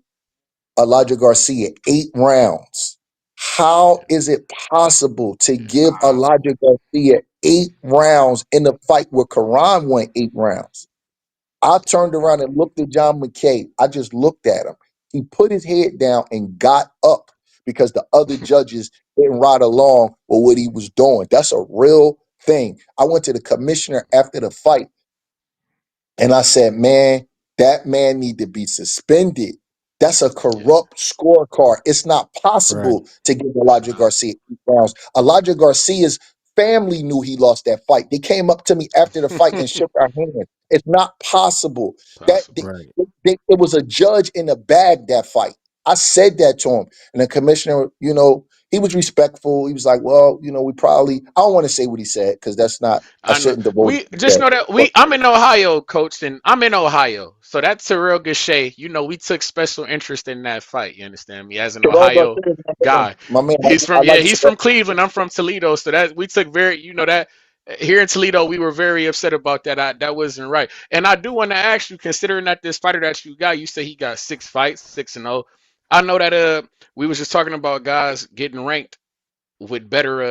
Elijah Garcia 8 rounds. How is it possible to give Wow. Elijah Garcia 8 rounds in a fight where Karan won 8 rounds? I turned around and looked at John McKay. I just looked at him. He put his head down and got up because the other judges didn't ride along with what he was doing. That's a real thing. I went to the commissioner after the fight and I said, man, that man need to be suspended. That's a Yeah. corrupt scorecard. It's not Right. possible to give It's Elijah not Garcia 8 rounds. Elijah Garcia's family knew he lost that fight. They came up to me after the fight and shook our hands. It's not possible. That possible. Right. it was a judge in the bag that fight. I said that to him, and the commissioner, he was respectful. He was like, "Well, we probably." I don't want to say what he said because that's not. I I know. shouldn't divulge We what he just said. know that But I'm in Ohio, coach, and I'm in Ohio, so that's a real good shade. You know, we took special interest in that fight. You understand me? As an Terrell Ohio Garcia is my man. guy, My man, he's I from like he's Terrell. from Cleveland. I'm from Toledo, so that we took very that here in Toledo we were very upset about that. That wasn't right. And I do want to ask you, considering that this fighter that you got, you say he got 6 fights, 6-0. I know that we was just talking about guys getting ranked with better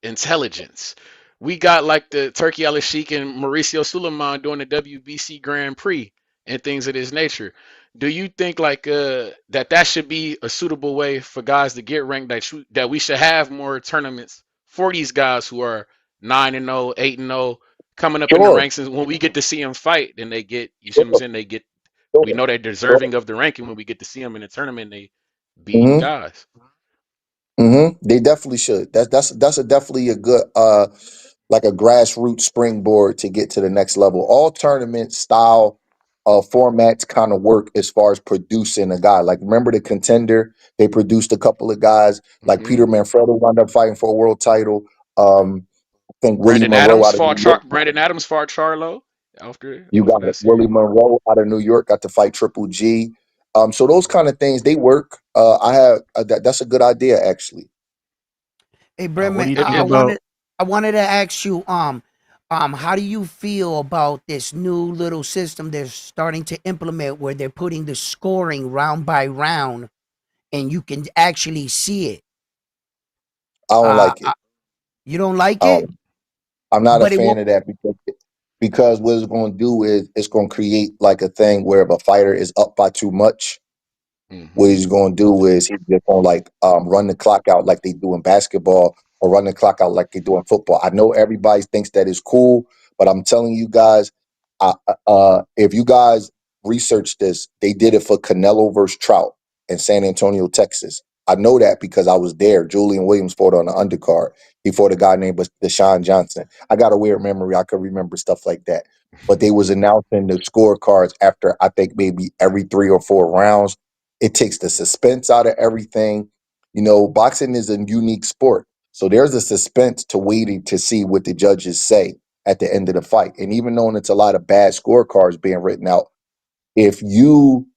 intelligence. We got like the Turkey Al Sheikh and Mauricio Suleiman doing the WBC Grand Prix and things of this nature. Do you think like that should be a suitable way for guys to get ranked, that we should have more tournaments for these guys who are 9-0, 8-0 coming up in the Sure, ranks, and when we get to see them fight, then they get, you see what I'm sure, saying, we sure, know they're sure. deserving of the ranking when we get to see them in the tournament, they beating Mm-hmm. guys. Mm-hmm. They definitely should. That's a definitely a good like a grassroots springboard to get to the next level. All tournament style formats kind of work as far as producing a guy. Like remember the contender? They produced a couple of guys like Hmm. Peter Manfredo wound up fighting for a world title. I think Willie Monroe out of New York. Brandon Adams fought Charlo You after got that Willie series. Monroe out of New York got to fight Triple G. So those kind of things they work. I have that's a good idea actually. Hey, What Breadman, do you It, think I it, about? wanted to ask you, how do you feel about this new little system they're starting to implement where they're putting the scoring round by round and you can actually see it? I don't Uh, like it. you don't like I it, don't, I'm not a but it fan won't. of that because what it's going to do is it's going to create like a thing where if a fighter is up by too much, what hmm he's going to do is he's just going to like run the clock out like they do in basketball or run the clock out like they do in football. I know everybody thinks that is cool, but I'm telling you guys, if you guys research this, they did it for Canelo versus Trout in San Antonio, Texas. I know that because I was there. Julian Williams fought on the undercard. He fought a guy named Deshaun Johnson. I got a weird memory. I could remember stuff like that. But they was announcing the scorecards after I think maybe every 3 or 4 rounds. It takes the suspense out of everything. Boxing is a unique sport. So there's a suspense to waiting to see what the judges say at the end of the fight. And even though it's a lot of bad scorecards being written out, if you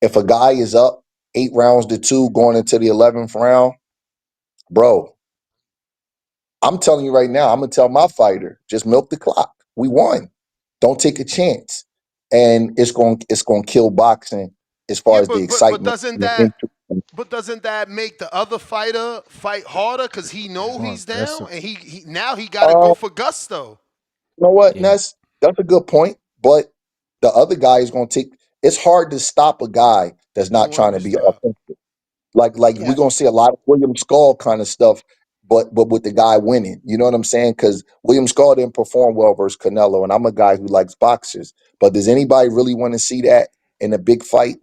if a guy is up 8 rounds to 2 going into the 11th round, bro, I'm telling you right now, I'm gonna tell my fighter, just milk the clock. We won. Don't take a chance. And it's gonna kill boxing as far yeah, as the but excitement doesn't and the that interest. but doesn't that make the other fighter fight harder because he It's know more he's down aggressive. and he now he got to Uh, go for gusto. you know what, Yeah. Ness? That's a good point. But the other guy is gonna take. It's hard to stop a guy that's It's not trying one to to be stop. authentic. Like we're Yeah, gonna see a lot of William Skull kind of stuff, but with the guy winning. You know what I'm saying? Because William Skull didn't perform well versus Canelo, and I'm a guy who likes boxers. But does anybody really want to see that in a big fight?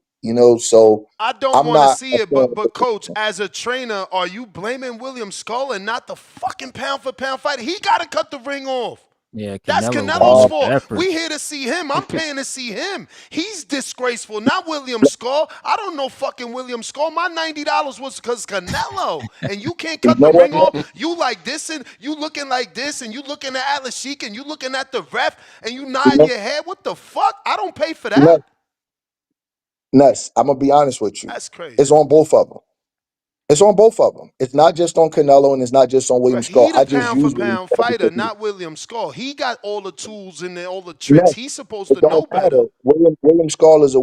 So I don't I'm want to not see a it, fan but coach, as a trainer, are you blaming William Skull and not the fucking pound for pound fighter? He got to cut the ring off. Yeah, That's Canelo Canelo's made the fault. effort. We here to see him. I'm paying to see him. He's disgraceful, not William Skull. I don't know fucking William Skull. My $90 was because Canelo. And you can't You cut know the what, ring Ness? off. You like this and you looking like this and you looking at Atlas Sheik and you looking at the ref and you nodding your head. What the fuck? I don't pay for that. Ness, Ness, I'm gonna be honest with you. That's crazy. It's on both of them. It's on both of them. It's not just on Canelo and it's not just on William Right. Skull. He the I just pound for use William pound Skull fighter, because not William Skull. He got all the tools and all the tricks. Ness, He's supposed it to know don't better. matter. William Skull is a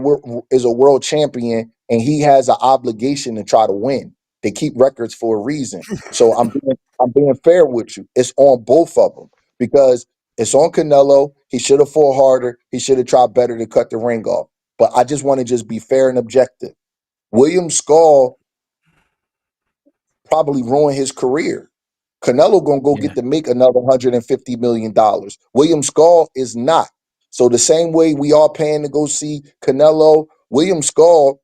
world champion, and he has an obligation to try to win. They keep records for a reason. So I'm being fair with you. It's on both of them because it's on Canelo. He should have fought harder. He should have tried better to cut the ring off. But I just want to just be fair and objective. William Skull probably ruin his career. Canelo gonna go Yeah. get to make another $150 million. William Skull is not. So the same way we are paying to go see Canelo, William Skull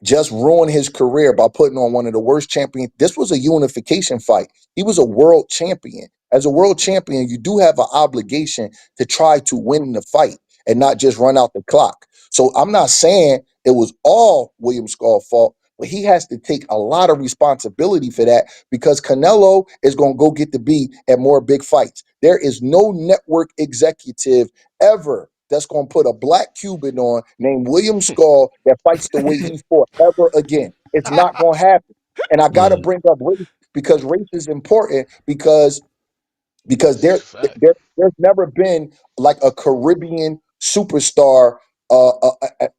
just ruined his career by putting on one of the worst champions. This was a unification fight. He was a world champion. As a world champion, you do have an obligation to try to win the fight and not just run out the clock. So I'm not saying it was all William Skull's fault, but he has to take a lot of responsibility for that because Canelo is going to go get to be at more big fights. There is no network executive ever that's going to put a black Cuban on named William Skull that fights the way he fought ever again. It's not going to happen. And I got to Yeah. bring up race because race is important because It's a fact. there's never been like a Caribbean superstar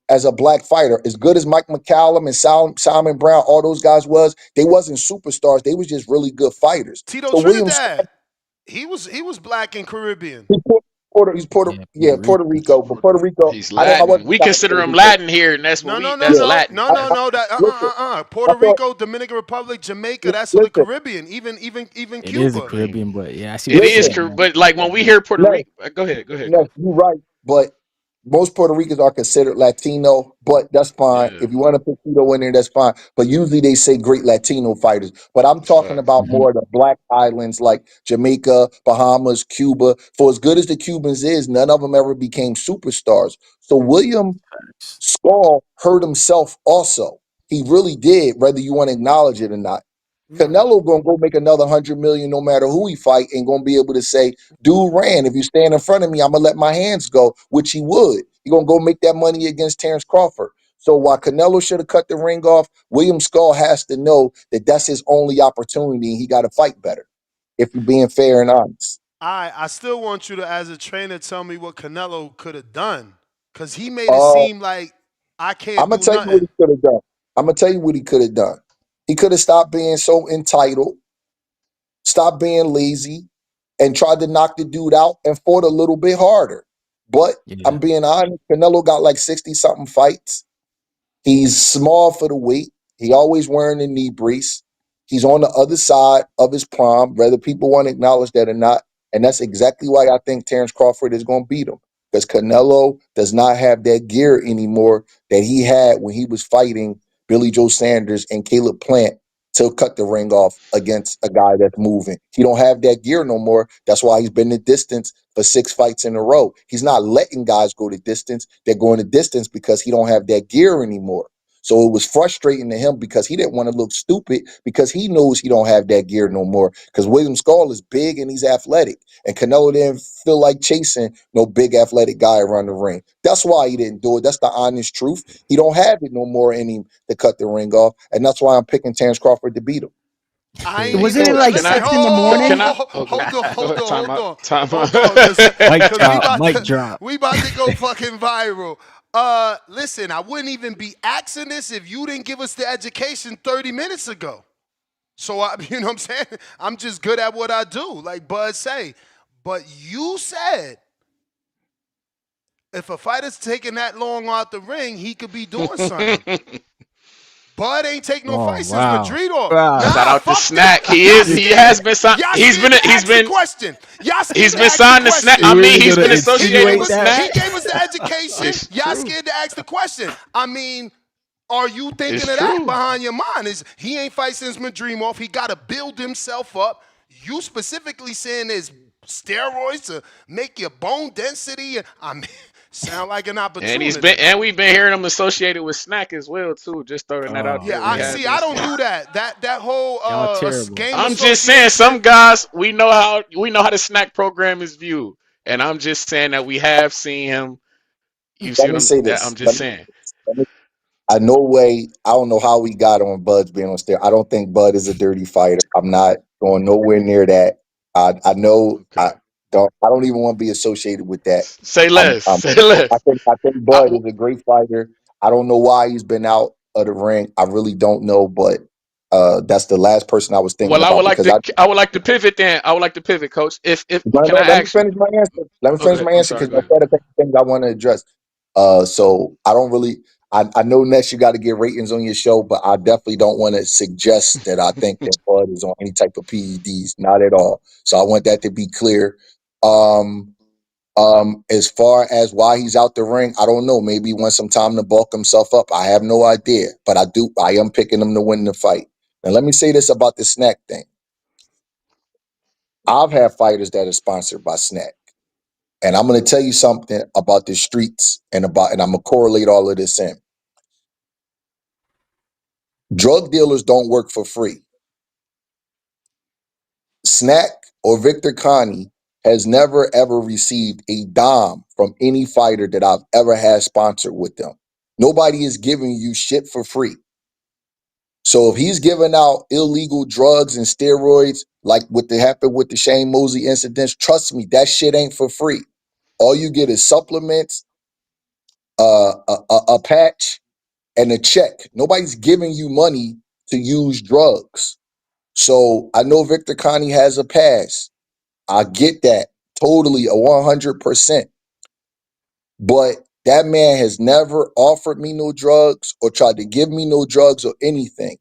as a black fighter. As good as Mike McCallum and Simon Brown, all those guys they wasn't superstars. They was just really good fighters. Tito So William Skull, Trinidad. He was black and Caribbean. Yeah, Puerto Puerto Rico, but Puerto Rico, He's I Latin. wasn't We Puerto consider him Rico. Latin here, and that's what No, we no, no, that's Yeah, no, Latin. no, no, no. listen, I Puerto thought, Rico, Dominican Republic, Jamaica. That's the listen, Caribbean. Even It is a Cuba. Caribbean, but yeah, I see It what you're is, listen. saying, man. but like when we hear Puerto No, Rico, go ahead, no, Karan. you're right, but most Puerto Ricans are considered Latino, but that's fine. Yeah, If you want to put Tito in there, that's fine. But usually they say great Latino fighters. But I'm talking facts. about Hmm. more of the black islands like Jamaica, Bahamas, Cuba. For as good as the Cubans is, none of them ever became superstars. So William Skull hurt himself also. He really did, whether you want to acknowledge it or not. Right. Canelo gonna go make another 100 million no matter who he fight, and gonna be able to say, "Dude ran. If you stand in front of me, I'm gonna let my hands go," which he would. He gonna go make that money against Terence Crawford. So while Canelo should have cut the ring off, William Skull has to know that that's his only opportunity. And he got to fight better. If you're being fair and honest, I still want you to, as a trainer, tell me what Canelo could have done. Because he made it uh, seem like I I'm can't gonna do tell you what nothing. he could have done. I'm gonna tell you what he could have done. He could have stopped being so entitled, stopped being lazy, and tried to knock the dude out and fought a little bit harder. But Yeah. I'm being honest, Canelo got like 60 something fights. He's small for the weight. He always wearing a knee brace. He's on the other side of his prime, whether people want to acknowledge that or not. And that's exactly why I think Terence Crawford is going to beat him. Because Canelo does not have that gear anymore that he had when he was fighting Billy Joe Sanders and Caleb Plant to cut the ring off against a guy that's moving. He don't have that gear no more. That's why he's been the distance for 6 fights in a row. He's not letting guys go the distance. They're going the distance because he don't have that gear anymore. So it was frustrating to him because he didn't want to look stupid because he knows he don't have that gear no more. Because William Skull is big and he's athletic. And Canelo didn't feel like chasing no big athletic guy around the ring. That's why he didn't do it. That's the honest truth. He don't have it no more in him to cut the ring off. And that's why I'm picking Terence Crawford to beat him. I ain't Wasn't even it Coach, like can I? listen. 'Can6 in the morning? I? Okay, Hold on, go hold ahead. on, Time hold out. on, Time out. hold on, because Mic we drop. about Mic to drop. we about to go fucking viral. Listen, I wouldn't even be asking this if you didn't give us the education 30 minutes ago. So you know what I'm saying? I'm just good at what I do, like Bud say. But you said if a fighter's taking that long out the ring, he could be doing something. Bud ain't take no Oh fight since wow. Madrid off. Wow. Shout Nah, out to fuck that. SNAC. He Y'all is. He scared has to, been signed. y'all scared to ask the question. Y'all scared He's to been ask the signed to SNAC. question. I You mean, really he's been gonna associated with insinuate that? He SNAC. gave us the education. It's Y'all true. scared to ask the question. I mean, are you thinking It's of that true. behind your mind? Is he ain't fight since Madrimov. He got to build himself up. You specifically saying there's steroids to make your bone density. I mean, sound like an And opportunity. we've been hearing him associated with SNAC as well too. Just throwing that out Yeah, there. Oh We I have see. man, been I don't seeing. do that. That whole y'all terrible. game I'm just saying some association. guys we know how the SNAC program is viewed, and I'm just saying that we have seen him. You see Let what me say I'm this. just saying. I no way. I don't know how we got on Bud's being on stage. I don't think Bud is a dirty fighter. I'm not going nowhere near that. I know. Okay. I don't even want to be associated with that. Say less. I'm Say less. I think Bud is a great fighter. I don't know why he's been out of the ring. I really don't know, but that's the last person I was thinking Well, I about would like because to. I would like to pivot. Then I would like to pivot, Coach. If no, can no, I let me ask you? finish my answer. Let me finish Okay, my I'm answer sorry. because Go I ahead. said a couple things I want to address. So I don't really. I know Ness, you got to get ratings on your show, but I definitely don't want to suggest that I think that Bud is on any type of PEDs. Not at all. So I want that to be clear. Um, as far as why he's out the ring, I don't know. Maybe he wants some time to bulk himself up. I have no idea, but I am picking him to win the fight. Now let me say this about the SNAC thing. I've had fighters that are sponsored by SNAC. And I'm going to tell you something about the streets and I'm going to correlate all of this in. Drug dealers don't work for free. SNAC or Victor Connie has never ever received a dime from any fighter that I've ever had sponsored with them. Nobody is giving you shit for free. So if he's giving out illegal drugs and steroids, like what happened with the Shane Mosley incidents, trust me, that shit ain't for free. All you get is supplements, a patch, and a check. Nobody's giving you money to use drugs. So I know Victor Connie has a pass. I get that totally, 100%. But that man has never offered me no drugs or tried to give me no drugs or anything.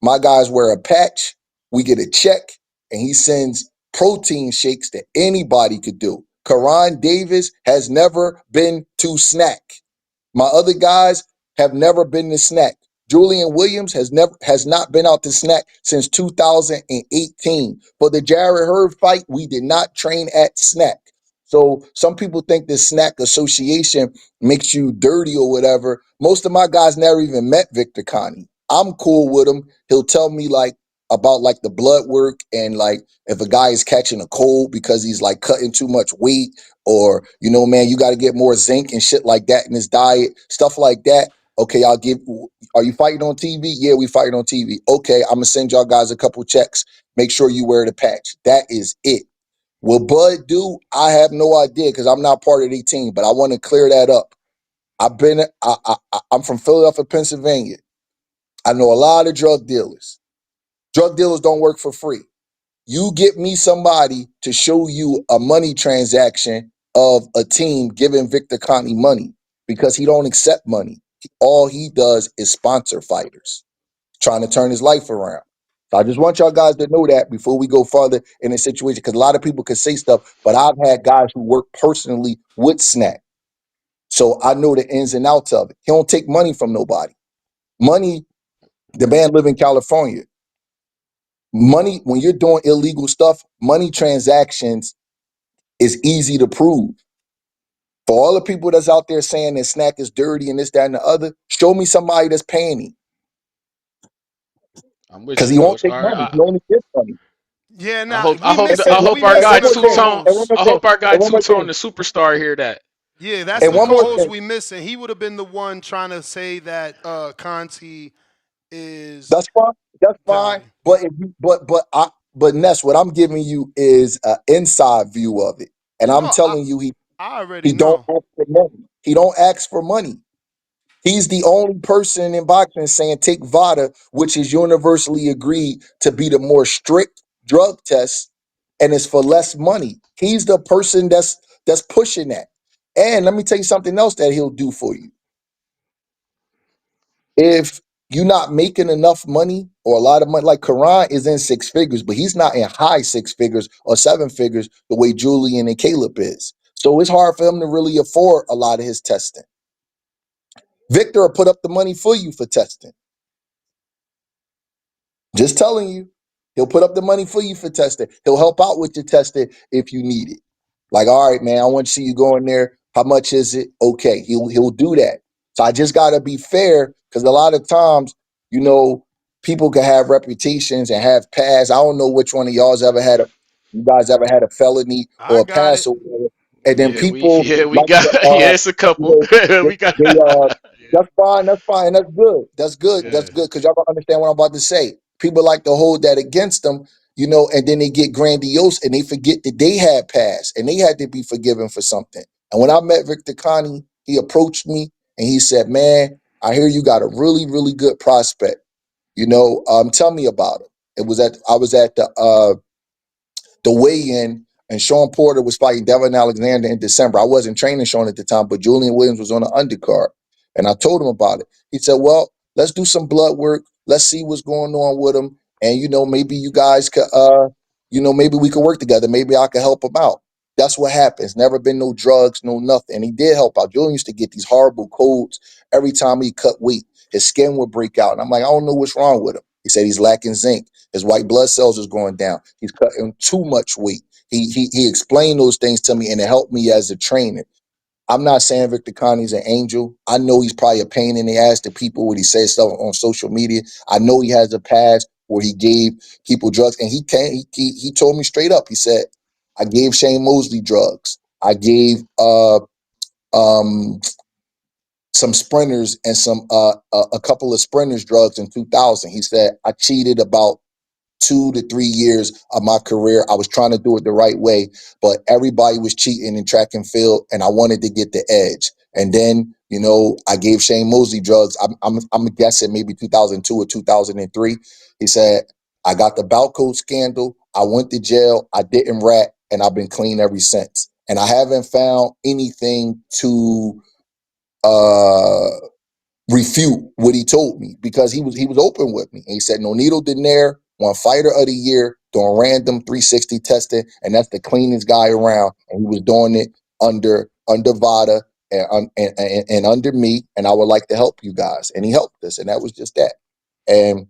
My guys wear a patch, we get a check, and he sends protein shakes that anybody could do. Karan Davis has never been to SNAC. My other guys have never been to SNAC. Julian Williams has not been out to SNAC since 2018. For the Jared Hurd fight, we did not train at SNAC. So some people think this SNAC association makes you dirty or whatever. Most of my guys never even met Victor Connie. I'm cool with him. He'll tell me like about like the blood work and like if a guy is catching a cold because he's like cutting too much weight or man, you got to get more zinc and shit like that in his diet, stuff like that. Okay, are you fighting on TV? Yeah, we fighting on TV. Okay, I'm gonna send y'all guys a couple checks. Make sure you wear the patch. That is it. Will Bud do? I have no idea because I'm not part of the team, but I want to clear that up. I'm from Philadelphia, Pennsylvania. I know a lot of drug dealers. Drug dealers don't work for free. You get me somebody to show you a money transaction of a team giving Victor Connie money because he don't accept money. All he does is sponsor fighters, trying to turn his life around. So I just want y'all guys to know that before we go further in the situation, because a lot of people can say stuff, but I've had guys who work personally with SNAC. So I know the ins and outs of it. He don't take money from nobody. Money, the man live in California. Money, when you're doing illegal stuff, money transactions is easy to prove. For all the people that's out there saying that SNAC is dirty and this, that, and the other, show me somebody that's paying him. I'm with Because you, he won't Coach. take All right. money. He only gives money. Yeah, I now hope I we hope missing I hope we our missing guy one the more Two thing. And one Tones. co-host. more I thing. hope our guy And one Two more Tone, thing. the superstar, hear that. Yeah, that's And the one more co-host thing. we missing. He would have been the one trying to say that Conti is That's fine. That's fine. dirty. But if you, but Ness, what I'm giving you is an inside view of it. And I'm No, telling you, I already he don't know. ask for money. He don't ask for money. He's the only person in boxing saying take VADA, which is universally agreed to be the more strict drug test, and it's for less money. He's the person that's pushing that. And let me tell you something else that he'll do for you. If you're not making enough money or a lot of money, like Karan is in six figures, but he's not in high six figures or seven figures the way Julian and Caleb is. So it's hard for him to really afford a lot of his testing. Victor will put up the money for you for testing. Just telling you. He'll put up the money for you for testing. He'll help out with your testing if you need it. Like, all right, man, I want to see you go in there. How much is it? Okay, he'll do that. So I just gotta be fair because a lot of times, you know, people can have reputations and have past. I don't know which one of you guys ever had a felony or I a got pass it. or whatever. And then people We like got to it's a you couple. know, We got they yeah, that's fine, that's good. That's good. yeah. That's good because y'all gonna understand what I'm about to say. People like to hold that against them, you know, and then they get grandiose and they forget that they had passed and they had to be forgiven for something. And when I met Victor Connie, he approached me and he said, "Man, I hear you got a really, really good prospect. You know, tell me about it." I was at the weigh-in, and Sean Porter was fighting Devin Alexander in December. I wasn't training Sean at the time, but Julian Williams was on the undercard. And I told him about it. He said, "Well, let's do some blood work. Let's see what's going on with him. And, you know, maybe you guys could, maybe we could work together. Maybe I could help him out." That's what happens. Never been no drugs, no nothing. And he did help out. Julian used to get these horrible colds every time he cut weight. His skin would break out. And I'm like, I don't know what's wrong with him. He said he's lacking zinc. His white blood cells is going down. He's cutting too much weight. He explained those things to me, and it helped me as a trainer. I'm not saying Victor Connie's an angel. I know he's probably a pain in the ass to people when he says stuff on social media. I know he has a past where he gave people drugs, and he told me straight up. He said, "I gave Shane Mosley drugs. I gave um some sprinters and a couple of sprinters drugs in 2000." He said, "I cheated about 2 to 3 years of my career. I was trying to do it the right way, but everybody was cheating in track and field, and I wanted to get the edge. And then, you know, I gave Shane Mosley drugs. I'm guessing maybe 2002 or 2003." He said, "I got the Balco scandal. I went to jail. I didn't rat, and I've been clean ever since. And I haven't found anything to uh refute what he told me because he was open with me. And he said Nonito Donaire won Fighter of the Year doing random 360 testing, and that's the cleanest guy around. And he was doing it under Vada and under me, and I would like to help you guys." And he helped us, and that was just that. And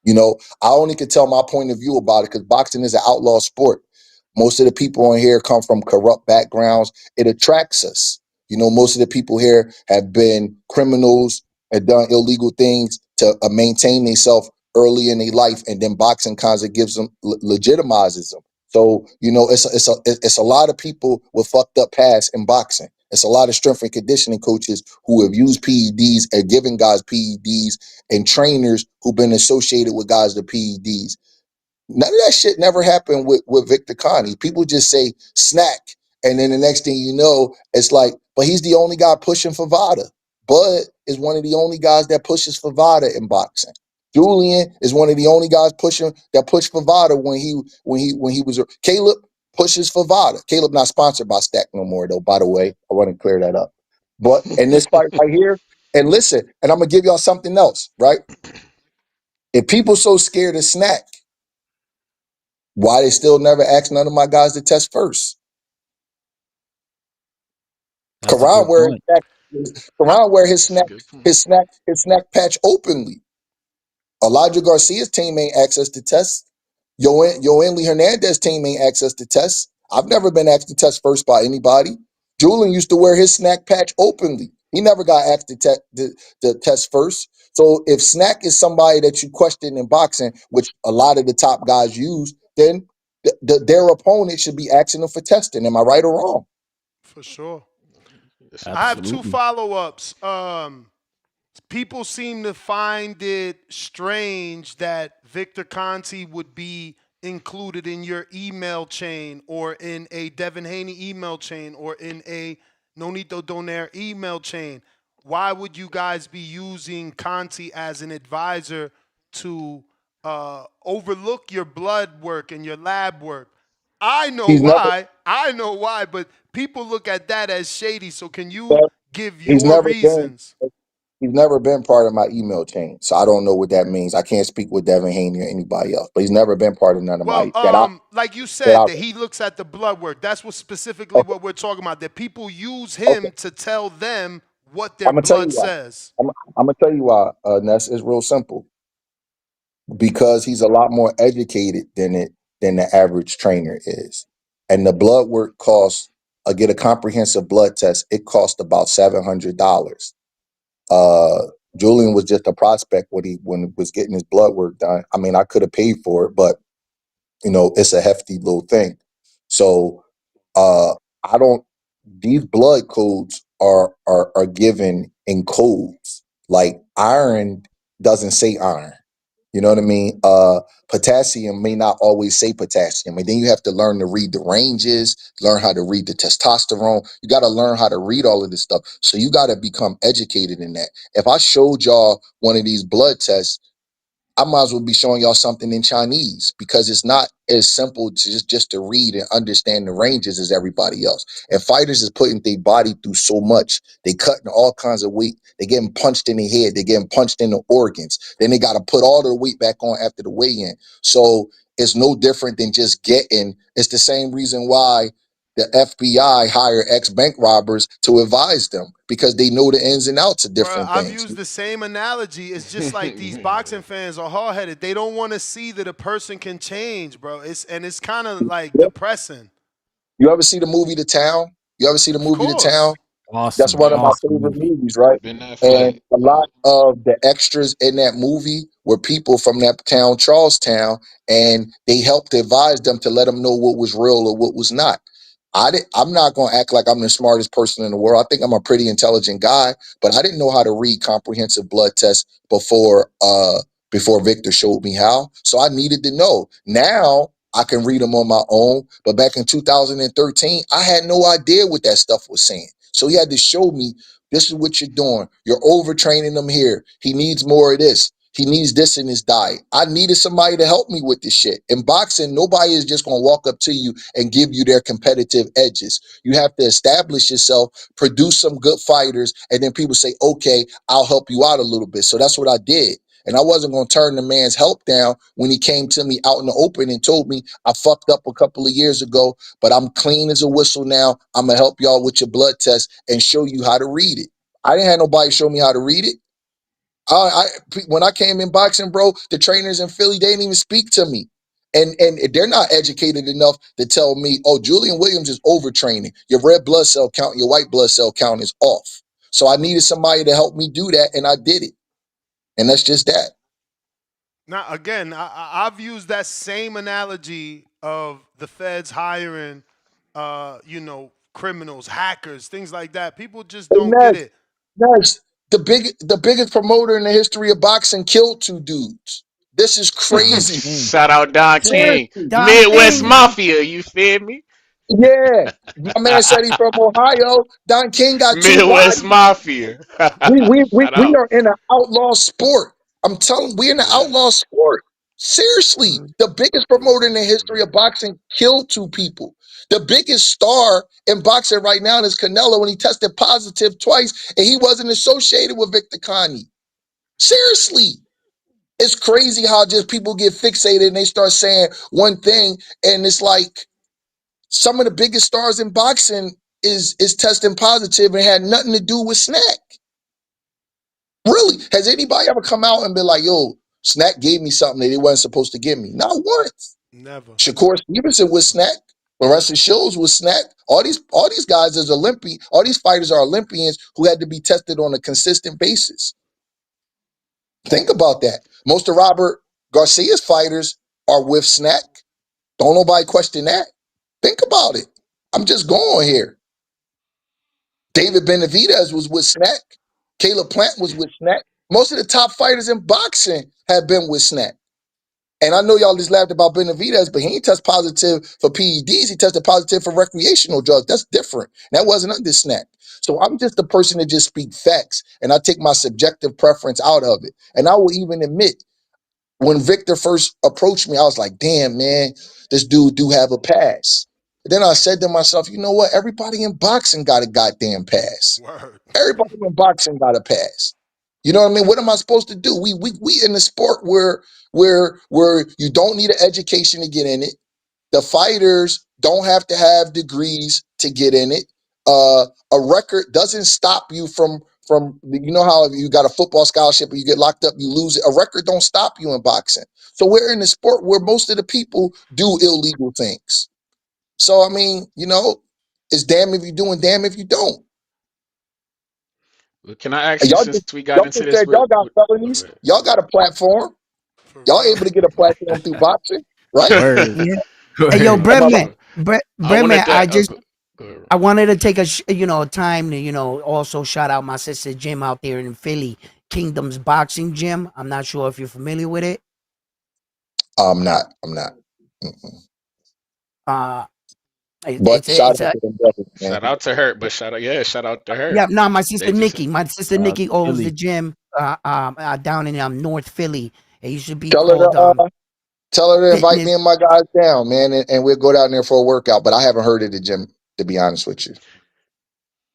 you know, I only can tell my point of view about it because boxing is an outlaw sport. Most of the people on here come from corrupt backgrounds. It attracts us. You know, most of the people here have been criminals and done illegal things to maintain themselves early in their life, and then boxing kind of gives them legitimizes them. So you know, it's a lot of people with fucked up past in boxing. It's a lot of strength and conditioning coaches who have used PEDs and given guys PEDs and trainers who've been associated with guys with PEDs. None of that shit never happened with Victor Connie. People just say SNAC, and then the next thing you know, it's like, but he's the only guy pushing for VADA. Bud is one of the only guys that pushes for VADA in boxing. Julian is one of the only guys pushed for VADA when he was Caleb pushes for VADA. Caleb not sponsored by Stack no more though. By the way, I want to clear that up. But in this fight right here, and listen, and I'm gonna give y'all something else, right? If people so scared of SNAC, why they still never ask none of my guys to test first? That's a Karan good wear his point. Karan wear his That's a snack good point. his snack patch openly. Elijah Garcia's team ain't access to test. Yoenli Hernandez team ain't access to test. I've never been asked to test first by anybody. Julian used to wear his snack patch openly. He never got asked to test first. So if snack is somebody that you question in boxing, which a lot of the top guys use, then their opponent should be asking them for testing. Am I right or wrong? For sure. Yes, sir. I have two Absolutely. follow-ups. People seem to find it strange that Victor Conti would be included in your email chain or in a Devin Haney email chain or in a Nonito Donaire email chain. Why would you guys be using Conti as an advisor to overlook your blood work and your lab work? I know He's never why. I know why, but people look at that as shady. So can you well, give he's your never been reasons? he's never been part of my email chain. So I don't know what that means. I can't speak with Devin Haney or anybody else, but he's never been part of none of Well, my that I like you that said, I that he looks at the blood work. That's what specifically okay. what we're talking about. That people use Okay. him to tell them what their I'm gonna tell you blood why. says. I'm gonna tell you why, Ness. It's real simple. because he's a lot more educated than the average trainer is. And the blood work costs, get a comprehensive blood test, it cost about $700. Uh, Julian was just a prospect when he was getting his blood work done. I mean, I could have paid for it, but it's a hefty little thing. So I don't. These blood codes are given in codes. Like iron doesn't say iron. You know what I mean? Potassium may not always say potassium. And then you have to learn to read the ranges, learn how to read the testosterone. You got to learn how to read all of this stuff. So you got to become educated in that. If I showed y'all one of these blood tests, I might as well be showing y'all something in Chinese, because it's not as simple to just to read and understand the ranges as everybody else. And fighters is putting their body through so much. They cutting all kinds of weight. They getting punched in the head. They getting punched in the organs. Then they got to put all their weight back on after the weigh-in. So it's no different than just getting. It's the same reason why the FBI hire ex-bank robbers to advise them, because they know the ins and outs of Bro, different I've things. used the same analogy. It's just like these boxing fans are hard-headed. They don't want to see that a person can change, bro. It's kind of like depressing. You ever see the movie The Town? You ever see the Of movie The Town? course. That's Awesome, one of my Yes. awesome favorite movie. movies, right? Ben Affleck. And a lot of the extras in that movie were people from that town, Charlestown, and they helped advise them to let them know what was real or what was not. I'm not going to act like I'm the smartest person in the world. I think I'm a pretty intelligent guy, but I didn't know how to read comprehensive blood tests before Victor showed me how. So I needed to know. Now I can read them on my own, but back in 2013, I had no idea what that stuff was saying. So he had to show me, this is what you're doing. You're overtraining him here. He needs more of this. He needs this in his diet. I needed somebody to help me with this shit. In boxing, nobody is just going to walk up to you and give you their competitive edges. You have to establish yourself, produce some good fighters, and then people say, okay, I'll help you out a little bit. So that's what I did. And I wasn't going to turn the man's help down when he came to me out in the open and told me I fucked up a couple of years ago, but I'm clean as a whistle now. I'm going to help y'all with your blood test and show you how to read it. I didn't have nobody show me how to read it. When I came in boxing, bro, the trainers in Philly, they didn't even speak to me. And they're not educated enough to tell me, oh, Julian Williams is overtraining. Your red blood cell count, your white blood cell count is off. So I needed somebody to help me do that, and I did it. And that's just that. Now, again, I've used that same analogy of the feds hiring, criminals, hackers, things like that. People just Hey, don't get it. Ness, the biggest promoter in the history of boxing killed two dudes. This is Don crazy. King. Shout out Don King. Seriously. Don Midwest King. Mafia, you feel me? Yeah. My man said he's from Ohio. Don King got two Midwest bodies. Mafia. Shout We out. are in an outlaw sport. I'm telling, we in an Yeah. outlaw sport. Seriously, the biggest promoter in the history of boxing killed two people. The biggest star in boxing right now is Canelo, when he tested positive twice and he wasn't associated with Victor Kanye. Seriously. It's crazy how just people get fixated and they start saying one thing, and it's like some of the biggest stars in boxing is testing positive and had nothing to do with SNAC. Really? Has anybody ever come out and been like, yo, SNAC gave me something that they wasn't supposed to give me? Not once. Never. Shakur Stevenson was SNAC. Lorenzo Shields was SNAC. All these guys is Olympian. All these fighters are Olympians who had to be tested on a consistent basis. Think about that. Most of Robert Garcia's fighters are with SNAC. Don't nobody question that. Think about it. I'm just going here. David Benavidez was with SNAC. Caleb Plant was with SNAC. Most of the top fighters in boxing have been with SNAC. And I know y'all just laughed about Benavidez, but he ain't test positive for PEDs. He tested positive for recreational drugs. That's different. That wasn't under SNAC. So I'm just the person that just speak facts, and I take my subjective preference out of it. And I will even admit, when Victor first approached me, I was like, damn, man, this dude do have a pass. Then I said to myself, you know what? Everybody in boxing got a goddamn pass. Word. Everybody in boxing got a pass. You know what I mean? What am I supposed to do? We in the sport where you don't need an education to get in it. The fighters don't have to have degrees to get in it. A record doesn't stop you from from you know how you got a football scholarship and you get locked up, you lose it. A record don't stop you in boxing. So we're in a sport where most of the people do illegal things. So I mean, you know, it's damn if you do and damn if you don't. Well, can I ask And you, since we got y'all into just this said y'all got with felonies. Y'all got a platform. For Y'all real. able to get a platform through boxing, right? Word. Yeah. Hey, yo, Word. Am I Breadman, right? so I Breadman, wanted I to just go ahead, bro. I wanted to take time to also shout out my sister Jim out there in Philly, Kingdom's Boxing Gym. I'm not sure if you're familiar with it. I'm not. I'm not. Mm-mm. Uh, But shout it's out a to them brothers, man. Shout out to her, but shout out to her. yeah. No, They just My sister Shout out Nikki to owns the Philly. gym down in North Philly. It used to be Tell her to called tell her to invite Fitness. me and my guys down, man, and we'll go down there for a workout. But I haven't heard of the gym, to be honest with you.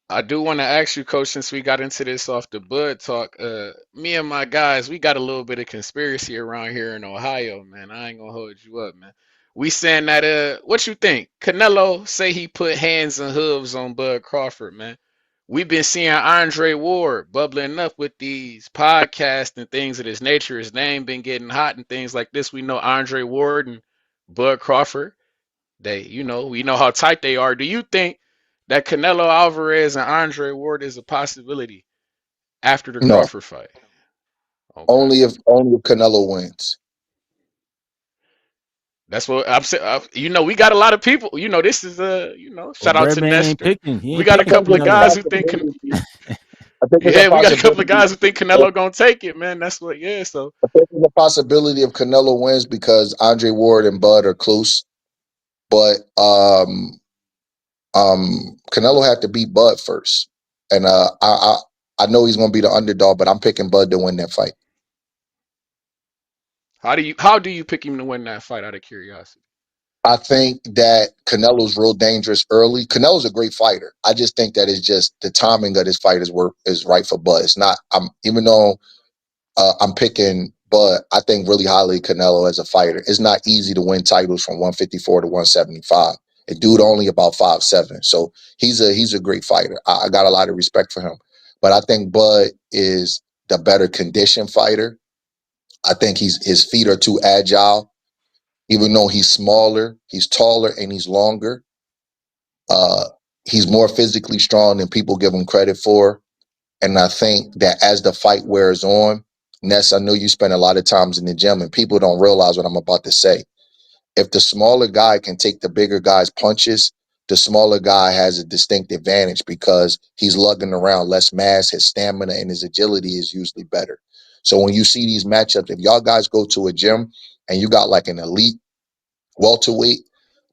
I do want to ask you, Coach, since we got into this off the Bud talk, me and my guys, we got a little bit of conspiracy around here in Ohio, man. I ain't gonna hold you up, man. We saying that, what you think? Canelo say he put hands and hooves on Bud Crawford, man. We've been seeing Andre Ward bubbling up with these podcasts and things of this nature. His name been getting hot and things like this. We know Andre Ward and Bud Crawford. We know how tight they are. Do you think that Canelo Alvarez and Andre Ward is a possibility after the No, Crawford fight? Okay, only if Canelo wins. that's what I'm saying. We got a lot of people. This is Well, shout out to Birdman ain't Nestor. picking. He We ain't got a I picking think couple of it's a Canelo. guys who think, possibility. I think it's a yeah, we got a couple of possibility. guys who think Canelo gonna take it, man. That's what, yeah. So I think it's a possibility if Canelo wins because Andre Ward and Bud are close. But Canelo had to beat Bud first, and I know he's going to be the underdog, but I'm picking Bud to win that fight. how do you pick him to win that fight? Out of curiosity. I think that Canelo's real dangerous early. Canelo's a great fighter. I just think that it's just the timing of this fight is right for Bud. It's not. Even though I'm picking Bud, I think really highly of Canelo as a fighter. It's not easy to win titles from 154 to 175. A dude only about 5'7", so he's a great fighter. I got a lot of respect for him, but I think Bud is the better conditioned fighter. I think his feet are too agile. Even though he's smaller, he's taller, and he's longer. Uh, he's more physically strong than people give him credit for. And I think that as the fight wears on, Ness, I know you spend a lot of times in the gym, and people don't realize what I'm about to say. If the smaller guy can take the bigger guy's punches, the smaller guy has a distinct advantage because he's lugging around less mass, his stamina and his agility is usually better. So when you see these matchups, if y'all guys go to a gym and you got like an elite welterweight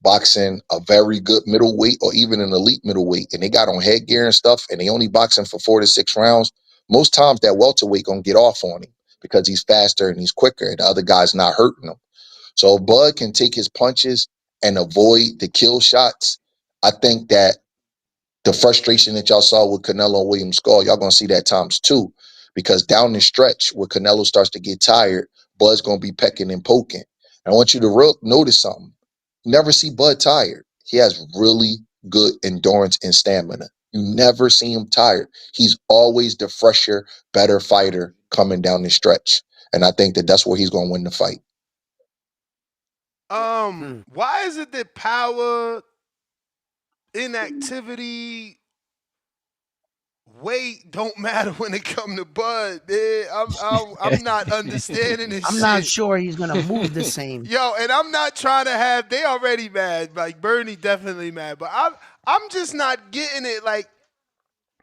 boxing a very good middleweight or even an elite middleweight and they got on headgear and stuff and they only boxing for 4 to 6 rounds, most times that welterweight gonna get off on him because he's faster and he's quicker and the other guy's not hurting him. So Bud can take his punches and avoid the kill shots. I think that the frustration that y'all saw with Canelo and William Skull, y'all gonna see that times two, because down the stretch where Canelo starts to get tired, Bud's gonna be pecking and poking. And I want you to notice something. You never see Bud tired. He has really good endurance and stamina. You never see him tired. He's always the fresher, better fighter coming down the stretch. And I think that that's where he's gonna win the fight. Hmm. Why is it that power, inactivity, weight don't matter when it come to Bud, man? I'm not understanding this I'm not shit. sure he's gonna move the same. Yo, and I'm not trying to have. They already mad. Like Bernie definitely mad, but I'm just not getting it. Like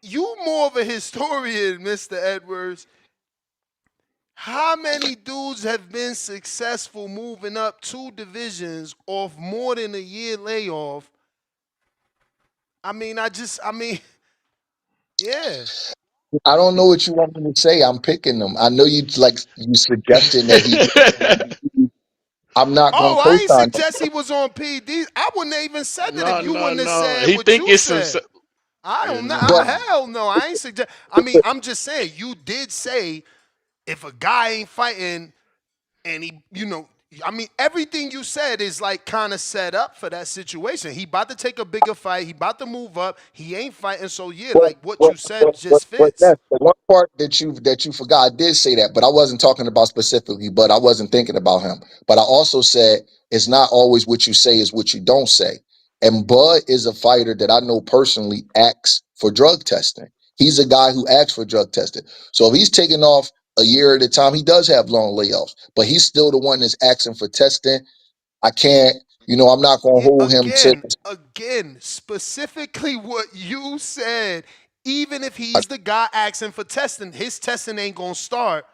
you more of a historian, Mr. Edwards. How many dudes have been successful moving up 2 divisions off more than a year layoff? I mean, yeah. I don't know what you want me to say. I'm picking them. I know you suggesting that he. I'm not gonna Oh, I ain't co-sign. suggest he was on PEDs. I wouldn't have even said that if No, you no, wouldn't have no. said He what think you it's some. said. I don't know. But No. Hell no. I ain't suggest. I mean, I'm just saying. You did say if a guy ain't fighting and he, I mean, everything you said is like kind of set up for that situation. He about to take a bigger fight. He about to move up. He ain't fighting. So yeah, But like what you said just Ness, fits. the one part that you forgot, I did say that, but I wasn't talking about specifically. But I wasn't thinking about him. But I also said it's not always what you say is what you don't say. And Bud is a fighter that I know personally acts for drug testing. He's a guy who acts for drug testing. So if he's taking off a year at a time, he does have long layoffs, but he's still the one that's asking for testing. I can't, I'm not gonna Yeah, hold him to. again, specifically what you said. Even if he's the guy asking for testing, his testing ain't gonna start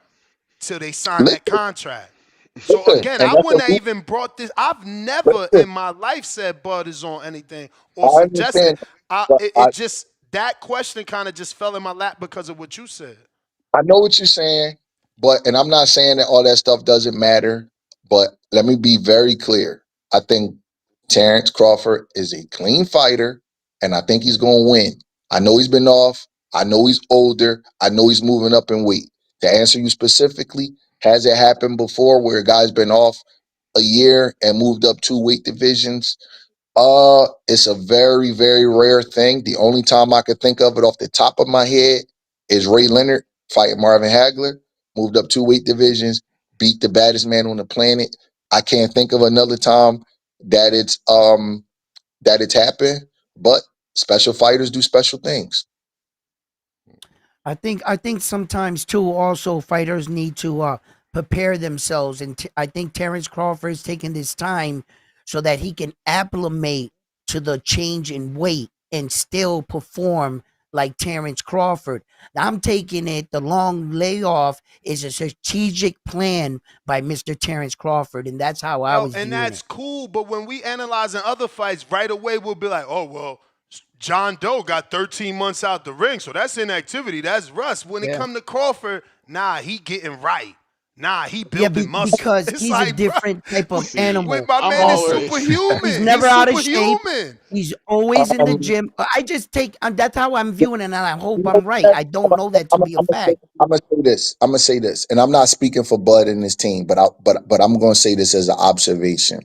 till they sign that Listen, contract. So again, and I that's wouldn't have even brought this. I've never listen, in my life said Bud is on anything or I suggested. understand, but It just that question kind of just fell in my lap because of what you said. I know what you're saying, and I'm not saying that all that stuff doesn't matter, but let me be very clear. I think Terence Crawford is a clean fighter, and I think he's going to win. I know he's been off. I know he's older. I know he's moving up in weight. To answer you specifically, has it happened before where a guy's been off a year and moved up 2 weight divisions? It's a very, very rare thing. The only time I could think of it off the top of my head is Ray Leonard fighting Marvin Hagler, moved up 2 weight divisions, beat the baddest man on the planet. I can't think of another time that it's happened, but special fighters do special things. I think sometimes too. Also, fighters need to prepare themselves, and I think Terence Crawford is taking this time so that he can acclimate to the change in weight and still perform like Terence Crawford. I'm taking it. The long layoff is a strategic plan by Mr. Terence Crawford, and that's how I Yo, was and viewing that's it. cool. But when we analyzing other fights, right away we'll be like, oh well, John Doe got 13 months out the ring, so that's inactivity. That's rust. When it Yeah. come to Crawford, nah, he getting right. Nah, he Yeah, building muscle. because It's he's a like, bro, different type of See, with animal. my I'm man is always He's superhuman. never He's out of shape. superhuman. He's always in the Um, gym. I just take that's how I'm viewing it, and I hope I'm right. I don't know that to be a fact. I'm gonna say this. I'm gonna say this, and I'm not speaking for Bud and his team, but I'm gonna say this as an observation.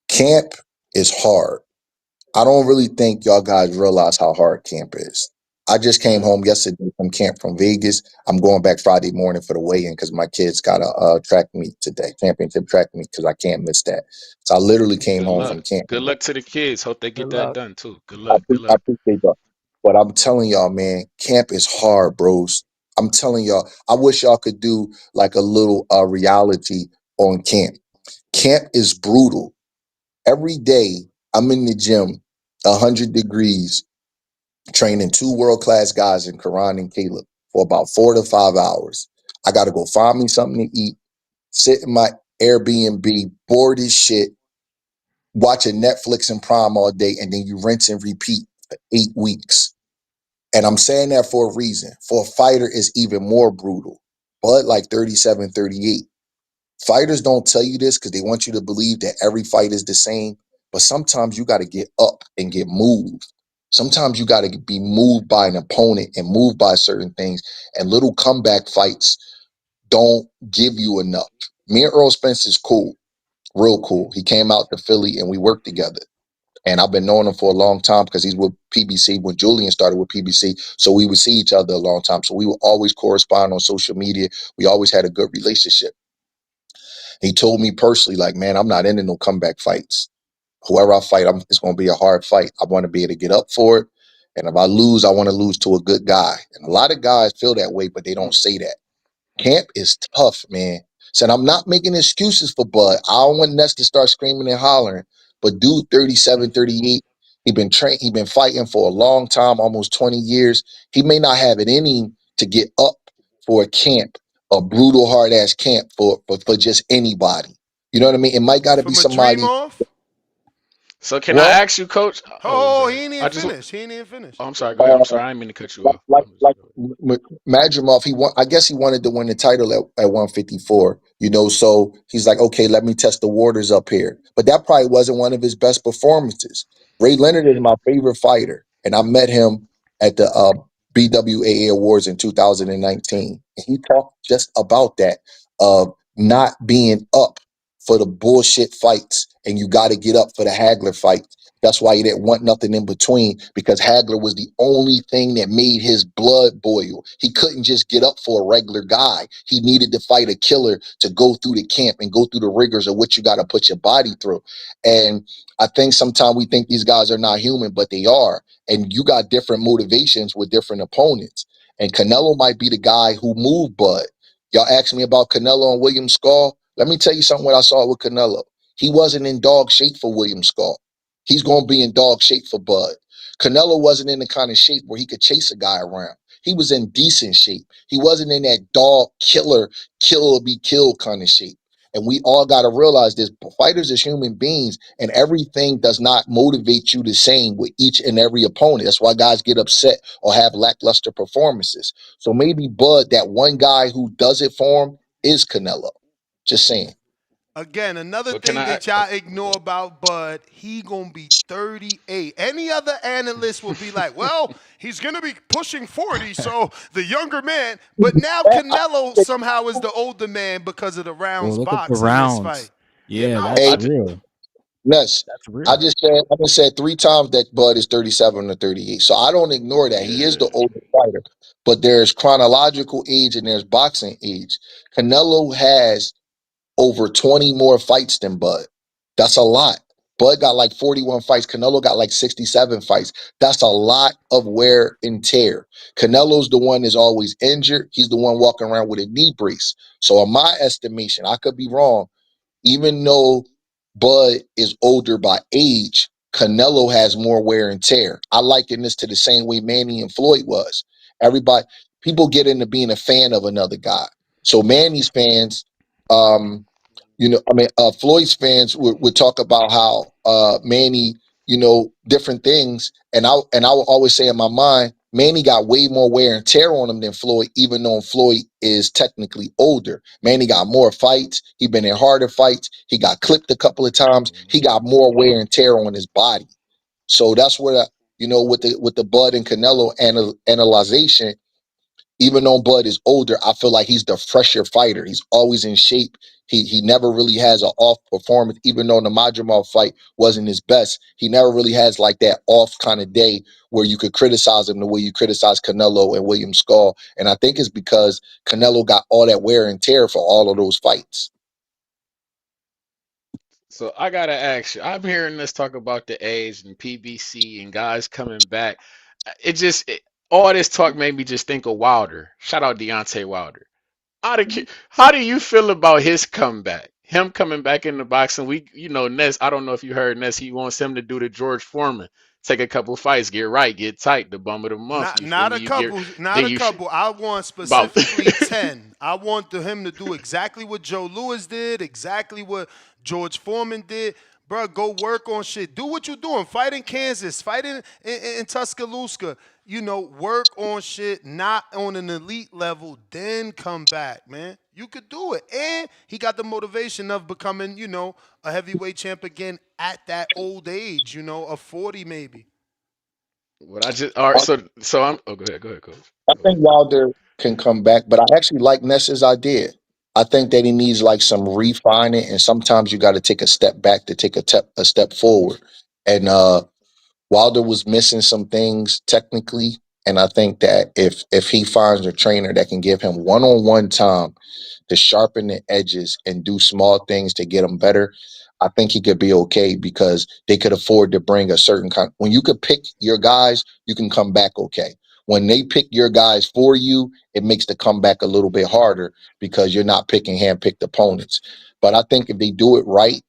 Camp is hard. I don't really think y'all guys realize how hard camp is. I just came home yesterday from camp from Vegas. I'm going back Friday morning for the weigh-in because my kids got a track meet today, championship track meet, because I can't miss that. So I literally came good home luck. from camp. Good luck to the kids. Hope they get Good that luck. done too. Good I, luck. Good I luck. appreciate that. But I'm telling y'all, man, camp is hard, bros. I'm telling y'all, I wish y'all could do like a little reality on camp. Camp is brutal. Every day I'm in the gym, 100 degrees, training two world-class guys in Karan and Caleb for about 4 to 5 hours. I got to go find me something to eat, sit in my Airbnb, bored as shit, watching Netflix and Prime all day, and then you rinse and repeat for 8 weeks. And I'm saying that for a reason. For a fighter, it's even more brutal. Bud like 37, 38. Fighters don't tell you this because they want you to believe that every fight is the same. But sometimes you got to get up and get moved. Sometimes you got to be moved by an opponent and moved by certain things. And little comeback fights don't give you enough. Me and Earl Spence is cool, real cool. He came out to Philly and we worked together. And I've been knowing him for a long time because he's with PBC when Julian started with PBC. So we would see each other a long time. So we would always correspond on social media. We always had a good relationship. He told me personally, like, man, I'm not into no comeback fights. Whoever I fight, it's going to be a hard fight. I want to be able to get up for it. And if I lose, I want to lose to a good guy. And a lot of guys feel that way, but they don't say that. Camp is tough, man. Said I'm not making excuses for Bud. I don't want Ness to start screaming and hollering. But dude, 37, 38, he been fighting for a long time, almost 20 years. He may not have it in him to get up for a camp, a brutal, hard ass camp for just anybody. You know what I mean? It might gotta be From a dream somebody. off. So can I Well, ask you, Coach? Oh, Oh, sorry. he ain't I even just. finished. He ain't even finished. Oh, I'm sorry. Go ahead. I'm uh, sorry. I didn't mean to cut you off. like Madrimov, I guess he wanted to win the title at 154, so he's like, okay, let me test the waters up here. But that probably wasn't one of his best performances. Ray Leonard is my favorite fighter, and I met him at the BWAA Awards in 2019. And he talked just about that of not being up for the bullshit fights, and you got to get up for the Hagler fight. That's why he didn't want nothing in between, because Hagler was the only thing that made his blood boil. He couldn't just get up for a regular guy. He needed to fight a killer to go through the camp and go through the rigors of what you got to put your body through. And I think sometimes we think these guys are not human, but they are. And you got different motivations with different opponents. And Canelo might be the guy who moved Bud. Y'all asked me about Canelo and William Skull. Let me tell you something what I saw with Canelo. He wasn't in dog shape for William Skull. He's going to be in dog shape for Bud. Canelo wasn't in the kind of shape where he could chase a guy around. He was in decent shape. He wasn't in that dog killer, kill or be killed kind of shape. And we all got to realize this. Fighters is human beings, and everything does not motivate you the same with each and every opponent. That's why guys get upset or have lackluster performances. So maybe Bud, that one guy who does it for him, is Canelo. Just saying. Again, another But can thing I? that y'all ignore about Bud, he gonna be 38. Any other analyst will be like, well, he's gonna be pushing 40, so the younger man. But now Canelo somehow is the older man because of the Well, rounds look at the box in this fight. rounds. You Yeah, know, that's Hey, real. Ness, That's real. I just said 3 times that Bud is 37 or 38. So I don't ignore that. He is Yeah. the older fighter. But there's chronological age and there's boxing age. Canelo has over 20 more fights than Bud. That's a lot. Bud got like 41 fights. Canelo got like 67 fights. That's a lot of wear and tear. Canelo's the one that's always injured. He's the one walking around with a knee brace. So in my estimation, I could be wrong, even though Bud is older by age, Canelo has more wear and tear. I liken this to the same way Manny and Floyd was. Everybody, people get into being a fan of another guy. So Manny's fans, um, Floyd's fans would talk about how Manny, different things, and I will always say in my mind, Manny got way more wear and tear on him than Floyd, even though Floyd is technically older. Manny got more fights. He been in harder fights. He got clipped a couple of times. He got more wear and tear on his body. So that's where with the Bud and Canelo analyzation, even though Bud is older, I feel like he's the fresher fighter. He's always in shape. He never really has an off performance, even though the Majimov fight wasn't his best. He never really has like that off kind of day where you could criticize him the way you criticize Canelo and William Skull. And I think it's because Canelo got all that wear and tear for all of those fights. So I gotta ask you. I'm hearing us talk about the age and PBC and guys coming back. All this talk made me just think of Wilder. Shout out Deontay Wilder. How do you feel about his comeback? Him coming back in the boxing. Ness. I don't know if you heard Ness. He wants him to do the George Foreman. Take a couple fights, get right, get tight. The bum of the month. not You feel not me? a You get couple, not then a you couple. I want about. specifically 10. I want him to do exactly what Joe Louis did, exactly what George Foreman did. Bro, go work on shit. Do what you're doing. Fight in Kansas. Fight in Tuscaloosa. Work on shit, not on an elite level, then come back, man. You could do it. And he got the motivation of becoming, a heavyweight champ again at that old age, of 40 maybe. What I just all right. So I'm. Oh, go ahead, coach. I Go think ahead. Wilder can come back, but I actually like Ness's idea. I think that he needs like some refining, and sometimes you got to take a step back to take a step forward. And Wilder was missing some things technically, and I think that if he finds a trainer that can give him one-on-one time to sharpen the edges and do small things to get him better, I think he could be okay, because they could afford to bring a certain kind. When you could pick your guys, you can come back okay. When they pick your guys for you, it makes the comeback a little bit harder because you're not picking hand-picked opponents. But I think if they do it right,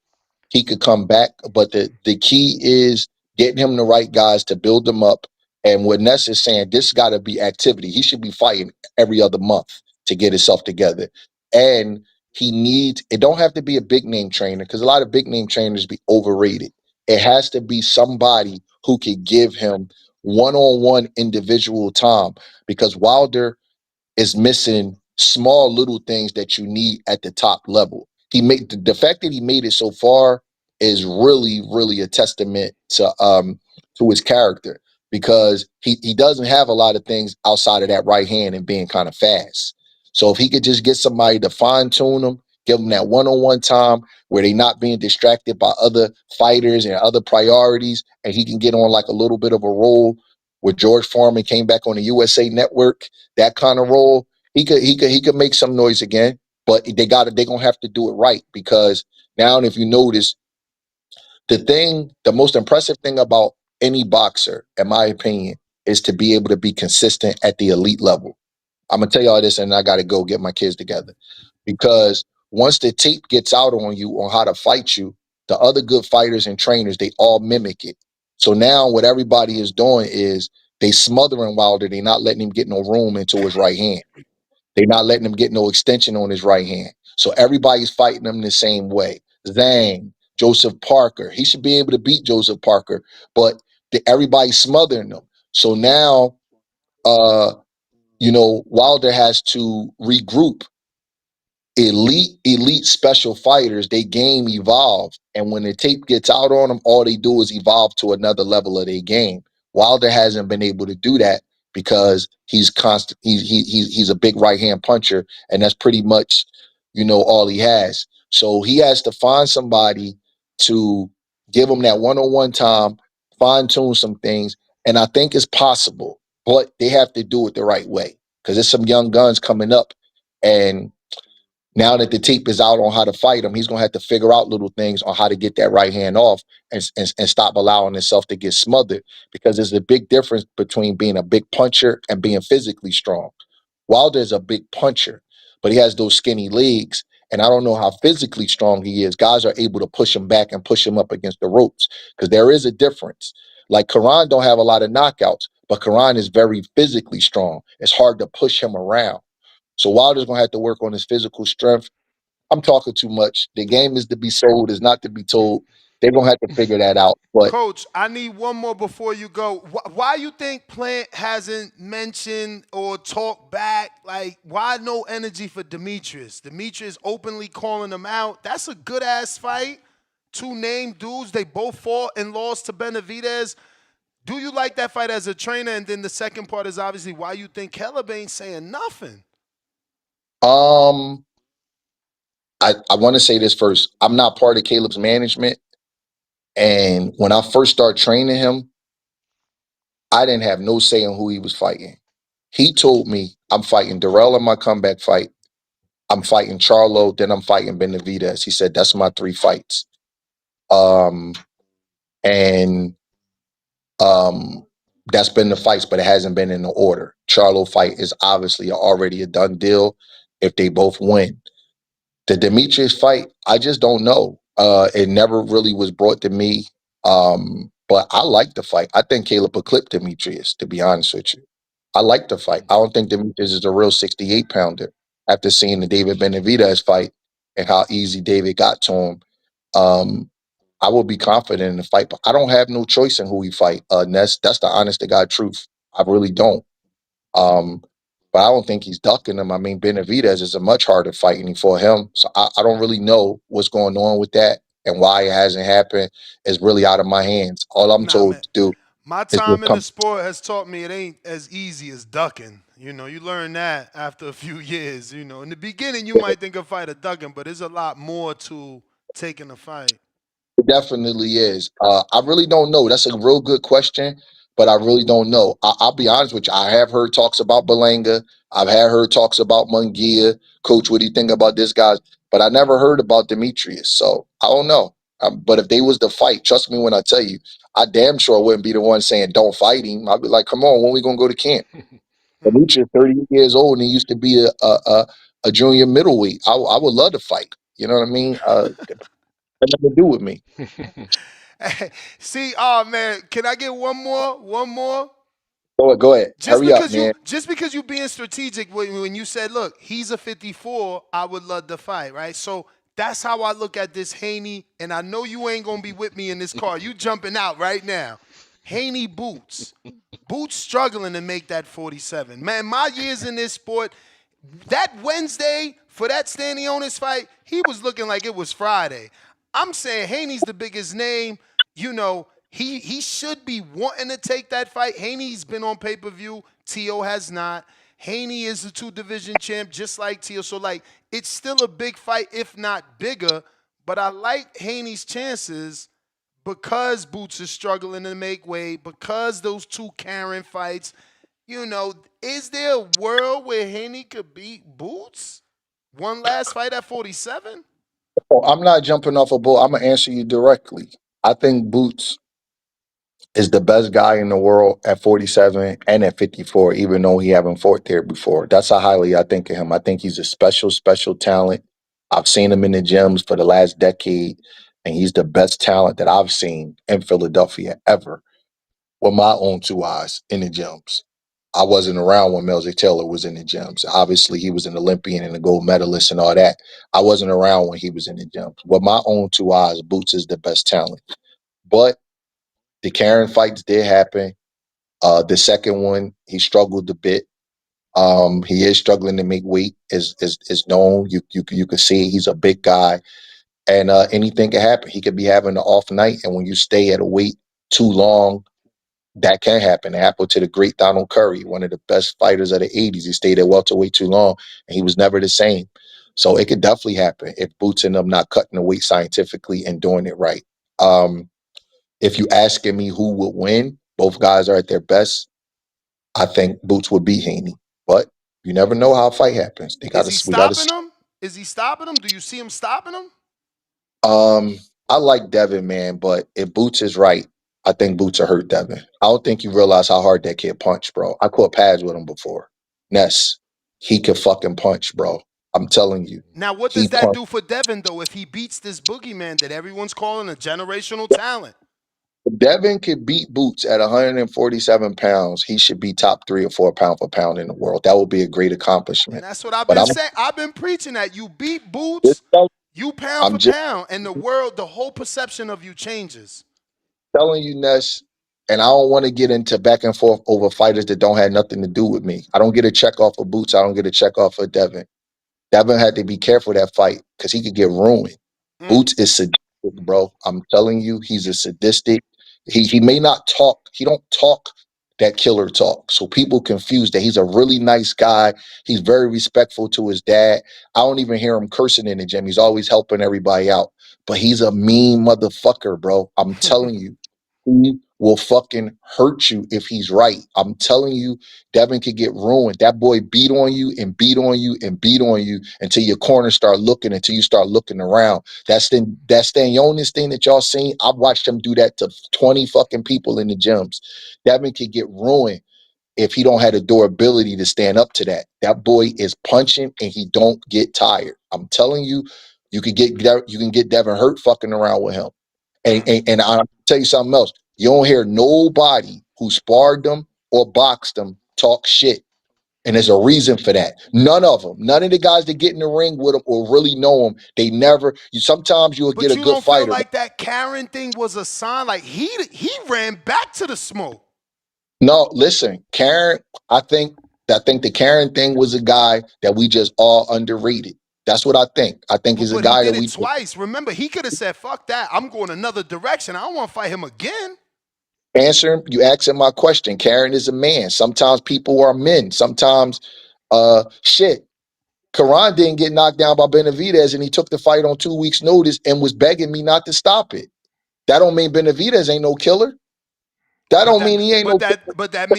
he could come back. But the key is getting him the right guys to build them up. And what Ness is saying, this got to be activity. He should be fighting every other month to get himself together. And he needs, it don't have to be a big name trainer, because a lot of big name trainers be overrated. It has to be somebody who could give him one-on-one individual time, because Wilder is missing small little things that you need at the top level. The fact that he made it so far is really, really a testament to his character, because he doesn't have a lot of things outside of that right hand and being kind of fast. So if he could just get somebody to fine tune him, give them that one-on-one time where they not being distracted by other fighters and other priorities, and he can get on like a little bit of a roll where George Foreman came back on the USA Network, that kind of role. He could make some noise again, but they're gonna have to do it right, because now, if you notice, the most impressive thing about any boxer, in my opinion, is to be able to be consistent at the elite level. I'm gonna tell y'all this, and I gotta go get my kids together, because once the tape gets out on you on how to fight you, the other good fighters and trainers, they all mimic it. So now what everybody is doing is they smothering Wilder. They not letting him get no room into his right hand. They not letting him get no extension on his right hand. So everybody's fighting him the same way. Zhang, Joseph Parker. He should be able to beat Joseph Parker, but everybody's smothering him. So now, uh, Wilder has to regroup. Elite special fighters, they game evolve, and when the tape gets out on them, all they do is evolve to another level of their game. Wilder hasn't been able to do that because he's constant. He's a big right hand puncher, and that's pretty much all he has. So he has to find somebody to give him that one-on-one time, fine tune some things, and I think it's possible, but they have to do it the right way, because there's some young guns coming up, and now that the tape is out on how to fight him, he's going to have to figure out little things on how to get that right hand off, and stop allowing himself to get smothered, because there's a big difference between being a big puncher and being physically strong. Wilder's a big puncher, but he has those skinny legs, and I don't know how physically strong he is. Guys are able to push him back and push him up against the ropes, because there is a difference. Like Karan don't have a lot of knockouts, but Karan is very physically strong. It's hard to push him around. So Wilder's gonna have to work on his physical strength. I'm talking too much. The game is to be sold, is not to be told. They're gonna have to figure that out. But Coach, I need one more before you go. Why you think Plant hasn't mentioned or talked back? Like, why no energy for Demetrius? Demetrius openly calling him out. That's a good ass fight. Two named dudes. They both fought and lost to Benavidez. Do you like that fight as a trainer? And then the second part is obviously why you think Caleb ain't saying nothing. um, I want to say this first. I'm not part of Caleb's management, and when I first started training him, I didn't have no say in who he was fighting. He told me, I'm fighting Darrell in my comeback fight. I'm fighting Charlo, then I'm fighting Benavidez. He said that's my 3 fights. Um, and um, that's been the fights, but it hasn't been in the order. Charlo fight is obviously already a done deal if they both win. The Demetrius fight, I just don't know. It never really was brought to me. But I like the fight. I think Caleb will clip Demetrius, to be honest with you. I like the fight. I don't think Demetrius is a real 68 pounder after seeing the David Benavidez fight and how easy David got to him. Um, I will be confident in the fight, but I don't have no choice in who he fight. That's the honest to God truth. I really don't. Um, but I don't think he's ducking him. I mean, Benavidez is a much harder fight for him. So I don't really know what's going on with that, and why it hasn't happened is really out of my hands. All I'm Nah, man. told to do My is just time in the come. sport has taught me it ain't as easy as ducking. You learn that after a few years. In the beginning, you might think a fight of ducking, but there's a lot more to taking a fight. It definitely is. I really don't know. That's a real good question, but I really don't know. I'll be honest with you. I have heard talks about Belanga. I've had heard talks about Munguia. Coach, what do you think about this guy? But I never heard about Demetrius. So I don't know. But if they was to fight, trust me when I tell you, I damn sure wouldn't be the one saying don't fight him. I'd be like, come on, when we gonna go to camp? Demetrius, 30 years old, and he used to be a junior middleweight. I would love to fight. You know what I mean? That nothing to do with me. See, oh man, can I get one more? One more? Go ahead. Just Hurry up, because man. you being strategic when you said, look, he's a 54, I would love to fight, right? So that's how I look at this Haney, and I know you ain't gonna be with me in this car. You jumping out right now. Haney Boots. Boots struggling to make that 47. Man, my years in this sport, that Wednesday for that Stanionis fight, he was looking like it was Friday. I'm saying Haney's the biggest name. He should be wanting to take that fight. Haney's been on pay-per-view. T.O. has not. Haney is the 2 division champ, just like Tio. So like, it's still a big fight, if not bigger. But I like Haney's chances because Boots is struggling to make weight, because those 2 Karen fights. You know, is there a world where Haney could beat Boots? One last fight at 47? Oh, I'm not jumping off a bull. I'm gonna answer you directly. I think Boots is the best guy in the world at 47 and at 54, even though he haven't fought there before. That's how highly I think of him. I think he's a special, special talent. I've seen him in the gyms for the last decade, and he's the best talent that I've seen in Philadelphia ever with my own 2 eyes in the gyms. I wasn't around when Melzy Taylor was in the gyms. Obviously, he was an Olympian and a gold medalist and all that. I wasn't around when he was in the gyms. With my own 2 eyes, Boots is the best talent. But the Karen fights did happen. The second one, he struggled a bit. He is struggling to make weight, is known. You can see he's a big guy, and anything can happen. He could be having an off night, and when you stay at a weight too long, that can happen. It happened to the great Donald Curry, one of the best fighters of the '80s. He stayed at welterweight too long, and he was never the same. So it could definitely happen if Boots and them not cutting the weight scientifically and doing it right. If you asking me who would win, both guys are at their best. I think Boots would beat Haney, but you never know how a fight happens. Is he We got to. stopping him? Is he stopping him? Do you see him stopping him? Um, I like Devin, man, but if Boots is right, I think Boots will hurt Devin. I don't think you realize how hard that kid punched, bro. I caught pads with him before. Ness, he could fucking punch, bro. I'm telling you, Now, what he does that punched. do for Devin, though, if he beats this boogeyman that everyone's calling a generational talent? Devin could beat Boots at 147 pounds. He should be top 3 or 4 pound for pound in the world. That would be a great And accomplishment. that's what I've But been saying. I've been preaching that. You beat just, Boots, you pound I'm for just pound, and the world, the whole perception of you changes. telling you, Ness, and I don't want to get into back and forth over fighters that don't have nothing to do with me. I don't get a check off of Boots. I don't get a check off of Devin. Devin had to be careful that fight because he could get ruined. Mm. Boots is sadistic, bro. I'm telling you, he's a sadistic. He may not talk. He don't talk that killer talk. So people confuse that he's a really nice guy. He's very respectful to his dad. I don't even hear him cursing in the gym. He's always helping everybody out. But he's a mean motherfucker, bro. I'm telling you. He will fucking hurt you if he's right. I'm telling you, Devin could get ruined. That boy beat on you and beat on you and beat on you until your corner start looking, until you start looking around. That Stanionis thing that y'all seen. I've watched him do that to 20 fucking people in the gyms. Devin could get ruined if he don't have the durability to stand up to that. That boy is punching and he don't get tired. I'm telling you, you can get Devin hurt fucking around with him. And I'll tell you something else. You don't hear nobody who sparred them or boxed them talk shit. And there's a reason for that. None of them. None of the guys that get in the ring with them or really know them, they never. Sometimes you'll get But a you good don't feel fighter. like that Karen thing was a sign? Like he ran back to the smoke. No, listen, Karen. I think the Karen thing was a guy that we just all underrated. That's what I think. I think he's a But he guy that did it we twice. Remember, he could have said, "Fuck that! I'm going another direction. I don't want to fight him again." answer him. You asking my question. Karen is a man. Sometimes people are men. Sometimes, shit. Karan didn't get knocked down by Benavidez, and he took the fight on 2 weeks' notice and was begging me not to stop it. That don't mean Benavidez ain't no killer. That But don't that, mean he ain't but no that, but that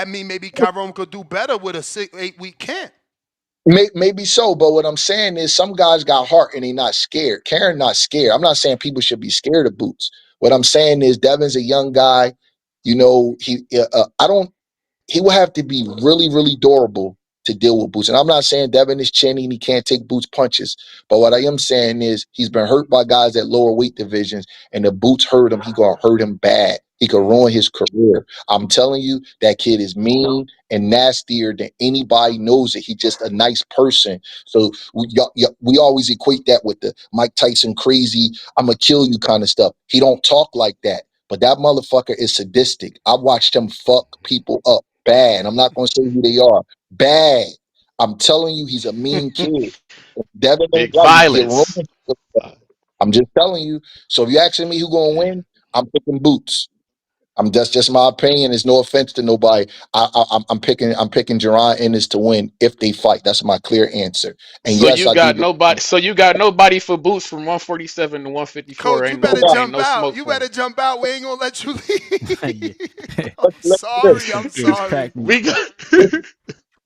mean maybe Kyrone could do better with a 6-8 week camp. maybe so. But what I'm saying is some guys got heart and they not scared. Karen not scared. I'm not saying people should be scared of Boots. What I'm saying is Devin's a young guy. You know, I don't he will have to be really, really durable to deal with Boots. And I'm not saying Devin is chinny and he can't take Boots punches. But what I am saying is he's been hurt by guys at lower weight divisions, and the Boots hurt him. He gonna hurt him bad. He could ruin his career. I'm telling you, that kid is mean and nastier than anybody knows it. He's just a nice person. So we always equate that with the Mike Tyson crazy, I'm gonna kill you kind of stuff. He don't talk like that. But that motherfucker is sadistic. I watched him fuck people up bad. I'm not going to say who they are. Bad. I'm telling you, he's a mean kid. Devin ain't Big right. He get wrong. violence. I'm just telling you. So if you're asking me who going to win, I'm picking Boots. That's just my opinion. It's no offense to nobody. I'm picking Jerron Ennis to win if they fight. That's my clear answer. And So yes, you I do got believe nobody. So you got nobody for Boots from 147 to 154. Coach, you Ain't better no, nobody. ain't jump no out. smoke You for him. better jump out. We ain't gonna let you Yeah. leave. I'm Let's sorry. listen. I'm It was sorry. packed. We got.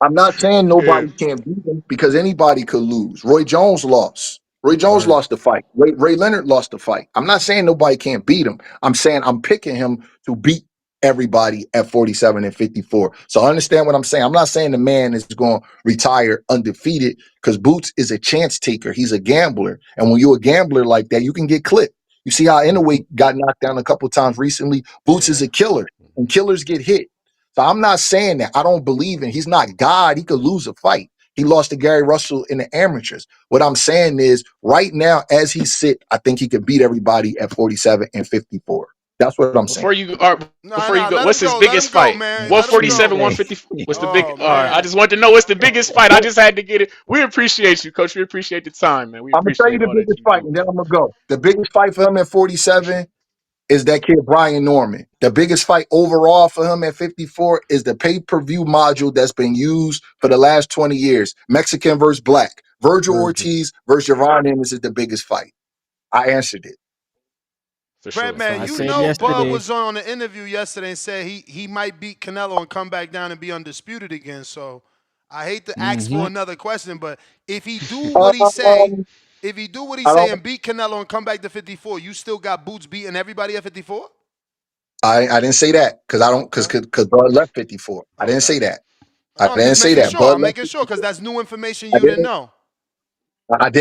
I'm not saying Yeah. nobody can't beat him because anybody could lose. Roy Jones lost. Roy Jones Word. lost the fight. Ray Leonard lost the fight. I'm not saying nobody can't beat him. I'm saying I'm picking him to beat everybody at 47 and 54. So understand what I'm saying. I'm not saying the man is going to retire undefeated because Boots is a chance taker. He's a gambler. And when you're a gambler like that, you can get clipped. You see how Inouye got knocked down a couple times recently? Boots is Yeah. a killer, and killers get hit. So I'm not saying that. I don't believe in. He's not God. He could lose a fight. He lost to Gary Russell in the amateurs. What I'm saying is, right now, as he sit, I think he could beat everybody at 47 and 54. That's what I'm saying. Before you are, Nah, before you nah. go, Let what's him his go. Let biggest him go, fight? man. Make Let him sure you 147, go. say. 150. What's the big? Oh All right, I man. just wanted to know what's the biggest fight. I just had to get it. We appreciate you, Coach. We appreciate the time, man. We I'm gonna tell you appreciate the all that biggest you fight, do. and then I'm gonna go. The biggest fight for him at Appreciate 47 is that kid Brian Norman. The biggest fight overall for him at 54 is the pay-per-view module that's been used for the last 20 years. Mexican versus black. Virgil Virgil. Ortiz versus Javon Ennis is the biggest fight. I answered it. for sure. So Breadman, I you said know Bud yesterday. was on an interview yesterday and said he might beat Canelo and come back down and be undisputed again. So I hate to ask for Mm-hmm. another question, but if he do what he say, Um, if he do what he I say don't. and beat Canelo and come back to 54, you still got Boots beating everybody at 54? I didn't say that because I don't Okay. because Bud left 54. I didn't Okay. say that. I No, I'm didn't just say making that. sure. Bud I'm left making sure because that's new information I you didn't didn't. know.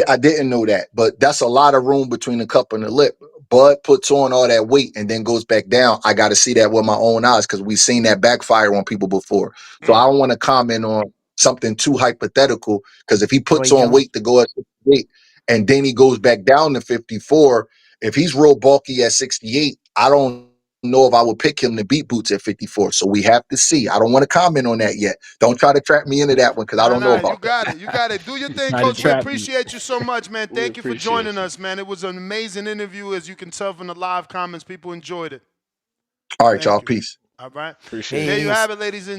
I didn't know that, but that's a lot of room between the cup and the lip. Bud puts on all that weight and then goes back down. I got to see that with my own eyes because we've seen that backfire on people before. So I don't want to comment on something too hypothetical because if he puts Roy on Jones. weight to go at 68 and then he goes back down to 54, if he's real bulky at 68, I don't know if I would pick him to beat Boots at 54. So we have to see. I don't want to comment on that yet. Don't try to trap me into that one because I Nah, don't know nah, you about that. got it. You got it. Do your thing, Try to Coach. We trap you. appreciate you so much, man. We Thank you for joining appreciate you. us, man. It was an amazing interview, as you can tell from the live comments. People enjoyed it. All right, y'all. Thank you. Peace. All right. Appreciate There it. you Peace. have it, ladies and